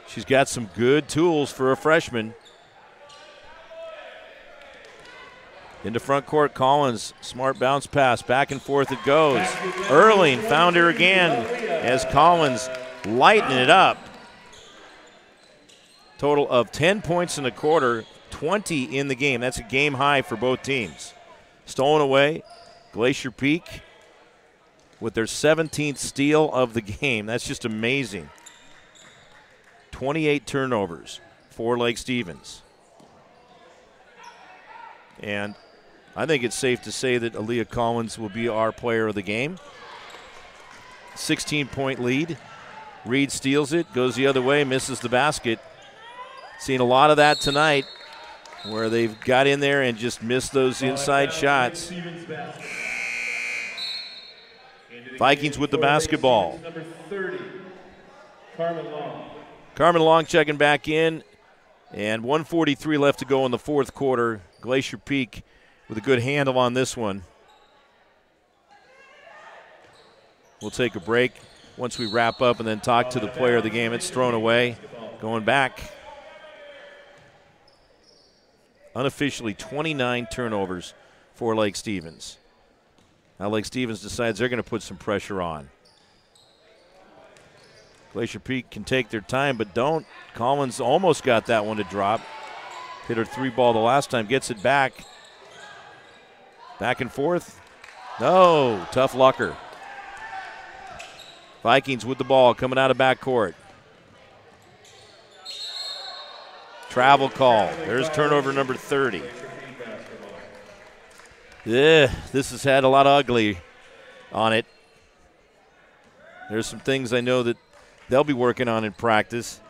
She's got some good tools for a freshman. Into front court, Collins, smart bounce pass, back and forth it goes. Erling found her again as Collins lighting it up. Total of 10 points in the quarter, 20 in the game. That's a game high for both teams. Stolen away, Glacier Peak with their 17th steal of the game. That's just amazing. 28 turnovers for Lake Stevens. And I think it's safe to say that Aaliyah Collins will be our player of the game. 16-point lead. Reed steals it, goes the other way, misses the basket. Seen a lot of that tonight where they've got in there and just missed those inside shots. Vikings with the basketball. Number 30, Carmen Long. Carmen Long checking back in, and 1:43 left to go in the fourth quarter. Glacier Peak with a good handle on this one. We'll take a break once we wrap up and then talk to the player of the game. It's thrown away. Going back. Unofficially 29 turnovers for Lake Stevens. Now Lake Stevens decides they're going to put some pressure on. Glacier Peak can take their time, but don't. Collins almost got that one to drop. Hit her three ball the last time, gets it back. Back and forth. No, tough lucker. Vikings with the ball coming out of backcourt. Travel call. There's turnover number 30. Yeah, this has had a lot of ugly on it. There's some things I know that they'll be working on in practice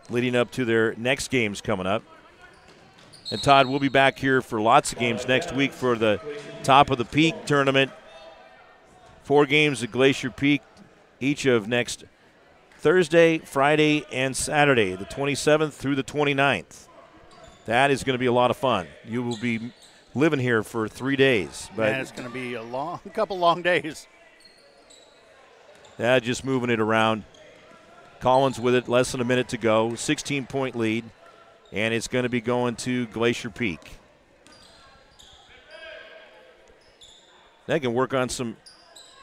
leading up to their next games coming up. And Todd, we'll be back here for lots of games next week for the Top of the Peak tournament. 4 games at Glacier Peak, each of next Thursday, Friday, and Saturday, the 27th through the 29th. That is going to be a lot of fun. You will be living here for 3 days. But it's going to be a couple long days. Yeah, just moving it around. Collins with it, less than a minute to go, 16-point lead, and it's going to be going to Glacier Peak. They can work on some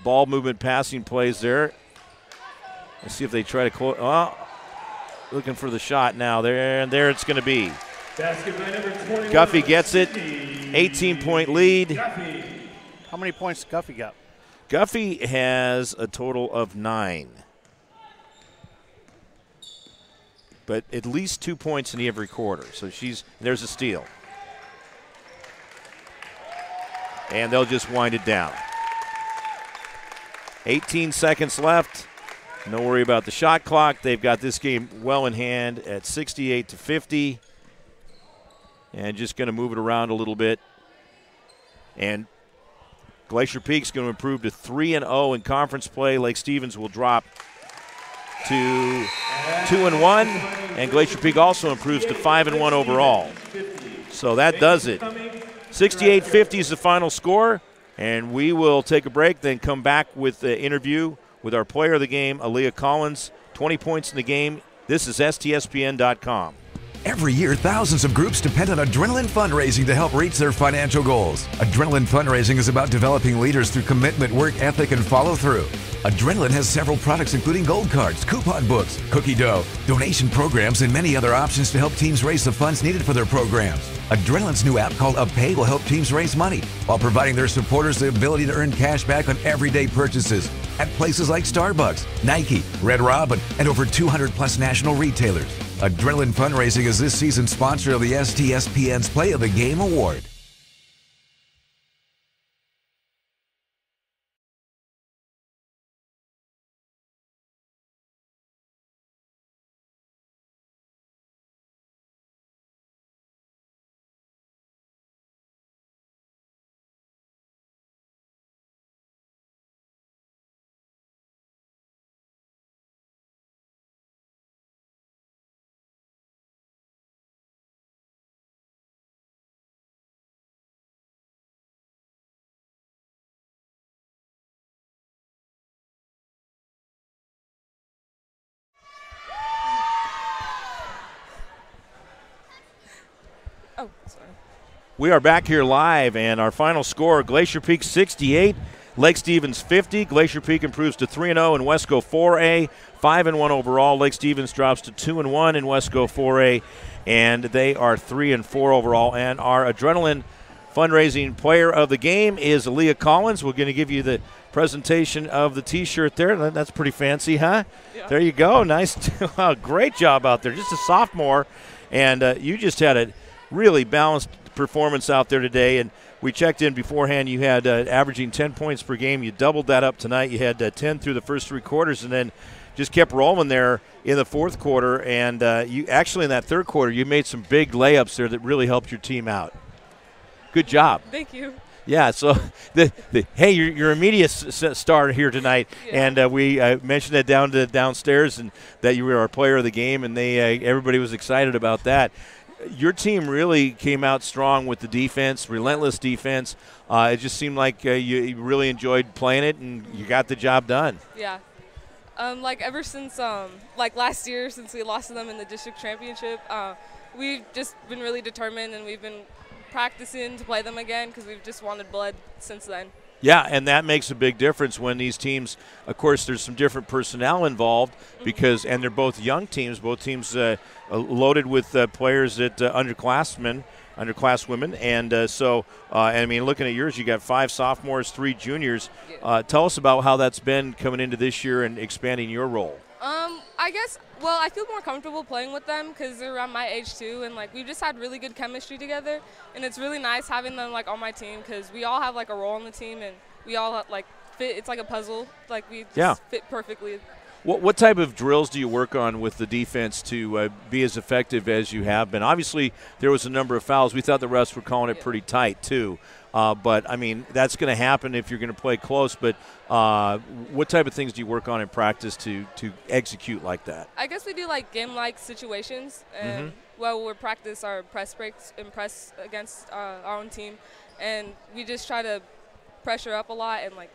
ball movement passing plays there. Let's see if they try to close. Oh, looking for the shot now. There it's going to be. Guffey gets it. 18-point lead. How many points Guffey got? Guffey has a total of 9. But at least 2 points in every quarter. So there's a steal. And they'll just wind it down. 18 seconds left. No worry about the shot clock. They've got this game well in hand at 68-50. And just going to move it around a little bit. And Glacier Peak's going to improve to 3-0 in conference play. Lake Stevens will drop to 2-1. And Glacier Peak also improves to 5-1 overall. So that does it. 68-50 is the final score. And we will take a break, then come back with the interview with our player of the game, Aaliyah Collins. 20 points in the game. This is STSPN.com. Every year, thousands of groups depend on Adrenaline Fundraising to help reach their financial goals. Adrenaline Fundraising is about developing leaders through commitment, work ethic, and follow-through. Adrenaline has several products including gold cards, coupon books, cookie dough, donation programs, and many other options to help teams raise the funds needed for their programs. Adrenaline's new app called UpPay will help teams raise money while providing their supporters the ability to earn cash back on everyday purchases at places like Starbucks, Nike, Red Robin, and over 200+ national retailers. Adrenaline Fundraising is this season's sponsor of the STSPN's Play of the Game Award. Oh, sorry. We are back here live, and our final score, Glacier Peak 68, Lake Stevens 50. Glacier Peak improves to 3-0 in Wesco 4A, 5-1 overall. Lake Stevens drops to 2-1 in Wesco 4A, and they are 3-4 overall. And our Adrenaline fundraising player of the game is Aaliyah Collins. We're going to give you the presentation of the T-shirt there. That's pretty fancy, huh? Yeah. There you go. Nice. Great job out there. Just a sophomore, and you just had a really balanced performance out there today. And we checked in beforehand. You had averaging 10 points per game. You doubled that up tonight. You had 10 through the first 3 quarters, and then just kept rolling there in the fourth quarter. And you actually in that third quarter, you made some big layups there that really helped your team out. Good job. Thank you. Yeah, so hey, you're a media star here tonight, yeah. And we mentioned that downstairs, and that you were our player of the game, and everybody was excited about that. Your team really came out strong with the defense, relentless defense. It just seemed like you really enjoyed playing it, and you got the job done. Yeah. Like ever since like last year, since we lost to them in the district championship, we've just been really determined, and we've been practicing to play them again because we've just wanted blood since then. Yeah, and that makes a big difference when these teams, of course, there's some different personnel involved because, and they're both young teams, both teams loaded with players that underclasswomen, and so I mean, looking at yours, you got 5 sophomores, 3 juniors. Tell us about how that's been coming into this year and expanding your role. I guess, well, I feel more comfortable playing with them because they're around my age too, and like we've just had really good chemistry together, and it's really nice having them like on my team because we all have like a role on the team, and we all like fit. It's like a puzzle, like we just fit perfectly. What type of drills do you work on with the defense to be as effective as you have been? Obviously, there was a number of fouls. We thought the refs were calling it pretty tight too. But, I mean, that's going to happen if you're going to play close. But what type of things do you work on in practice to execute like that? I guess we do, like, game-like situations. And, well, we'll practice our press breaks and press against our own team. And we just try to pressure up a lot and, like,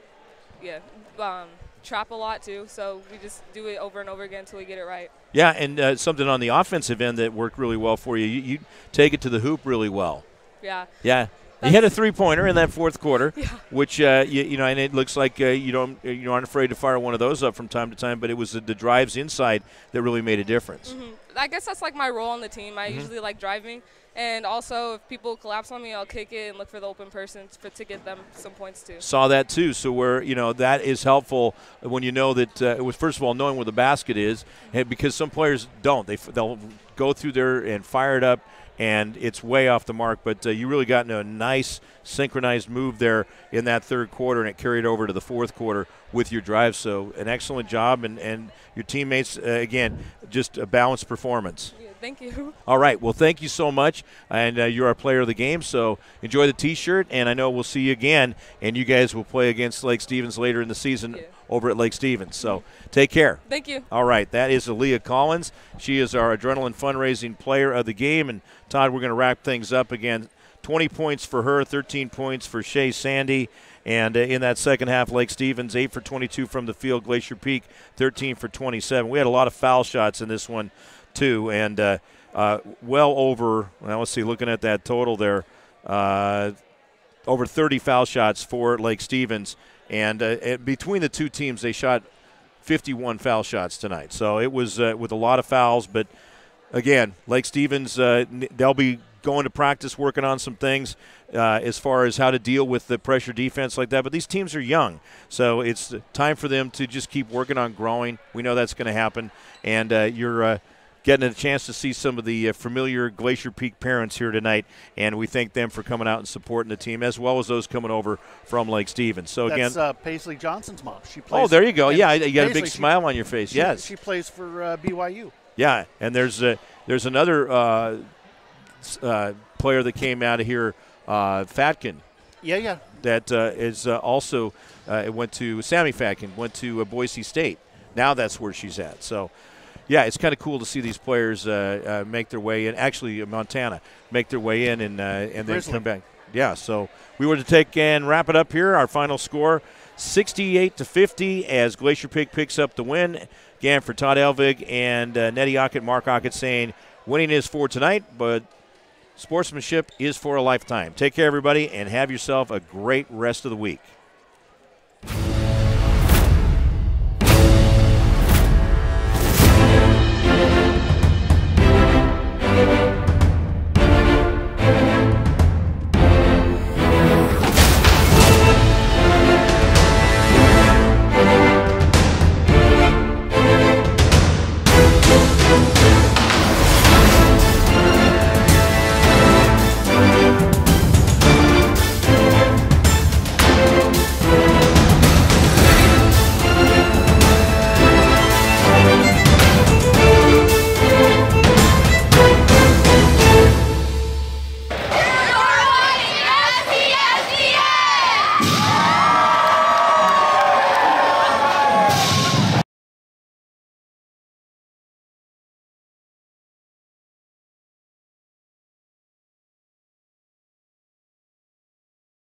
trap a lot too. So we just do it over and over again until we get it right. Yeah, and something on the offensive end that worked really well for you. You take it to the hoop really well. Yeah. Yeah. You had a 3-pointer in that fourth quarter, which you know, and it looks like you aren't afraid to fire one of those up from time to time. But it was the drives inside that really made a difference. I guess that's like my role on the team. I usually like driving, and also if people collapse on me, I'll kick it and look for the open person to get them some points too. Saw that too. So that is helpful when you know that it was, first of all, knowing where the basket is, because some players don't. They'll go through there and fire it up, and it's way off the mark. But you really got into a nice synchronized move there in that third quarter, and it carried over to the fourth quarter with your drive. So an excellent job, and your teammates, again, just a balanced performance. Yeah, thank you. All right. Well, thank you so much, and you're our player of the game. So enjoy the T-shirt, and I know we'll see you again, and you guys will play against Lake Stevens later in the season over at Lake Stevens. So take care. Thank you. All right. That is Aaliyah Collins. She is our Adrenaline fundraising player of the game. And, Todd, we're going to wrap things up again. 20 points for her, 13 points for Shea Sandy. And in that second half, Lake Stevens, 8 for 22 from the field. Glacier Peak, 13 for 27. We had a lot of foul shots in this one, too. And well over, well, let's see, looking at that total there, over 30 foul shots for Lake Stevens. And between the two teams, they shot 51 foul shots tonight. So it was with a lot of fouls. But, again, Lake Stevens, they'll be going to practice working on some things as far as how to deal with the pressure defense like that. But these teams are young, so it's time for them to just keep working on growing. We know that's going to happen. And you're getting a chance to see some of the familiar Glacier Peak parents here tonight, and we thank them for coming out and supporting the team, as well as those coming over from Lake Stevens. So that's again, Paisley Johnson's mom. She plays. Oh, there you go. Yeah, you got Paisley, a big smile on your face. Yes, she plays for BYU. Yeah, and there's another player that came out of here, Fatkin. Yeah. That is also went to Sammy Fatkin, went to Boise State. Now that's where she's at. So. Yeah, it's kind of cool to see these players make their way in. Actually, Montana make their way in and then come back. Yeah, so we were to take and wrap it up here. Our final score, 68-50, as Glacier Peak picks up the win. Again, for Todd Elvig and Nettie Aucutt, Mark Aucutt saying winning is for tonight, but Sportsmanship is for a lifetime. Take care, everybody, and have yourself a great rest of the week.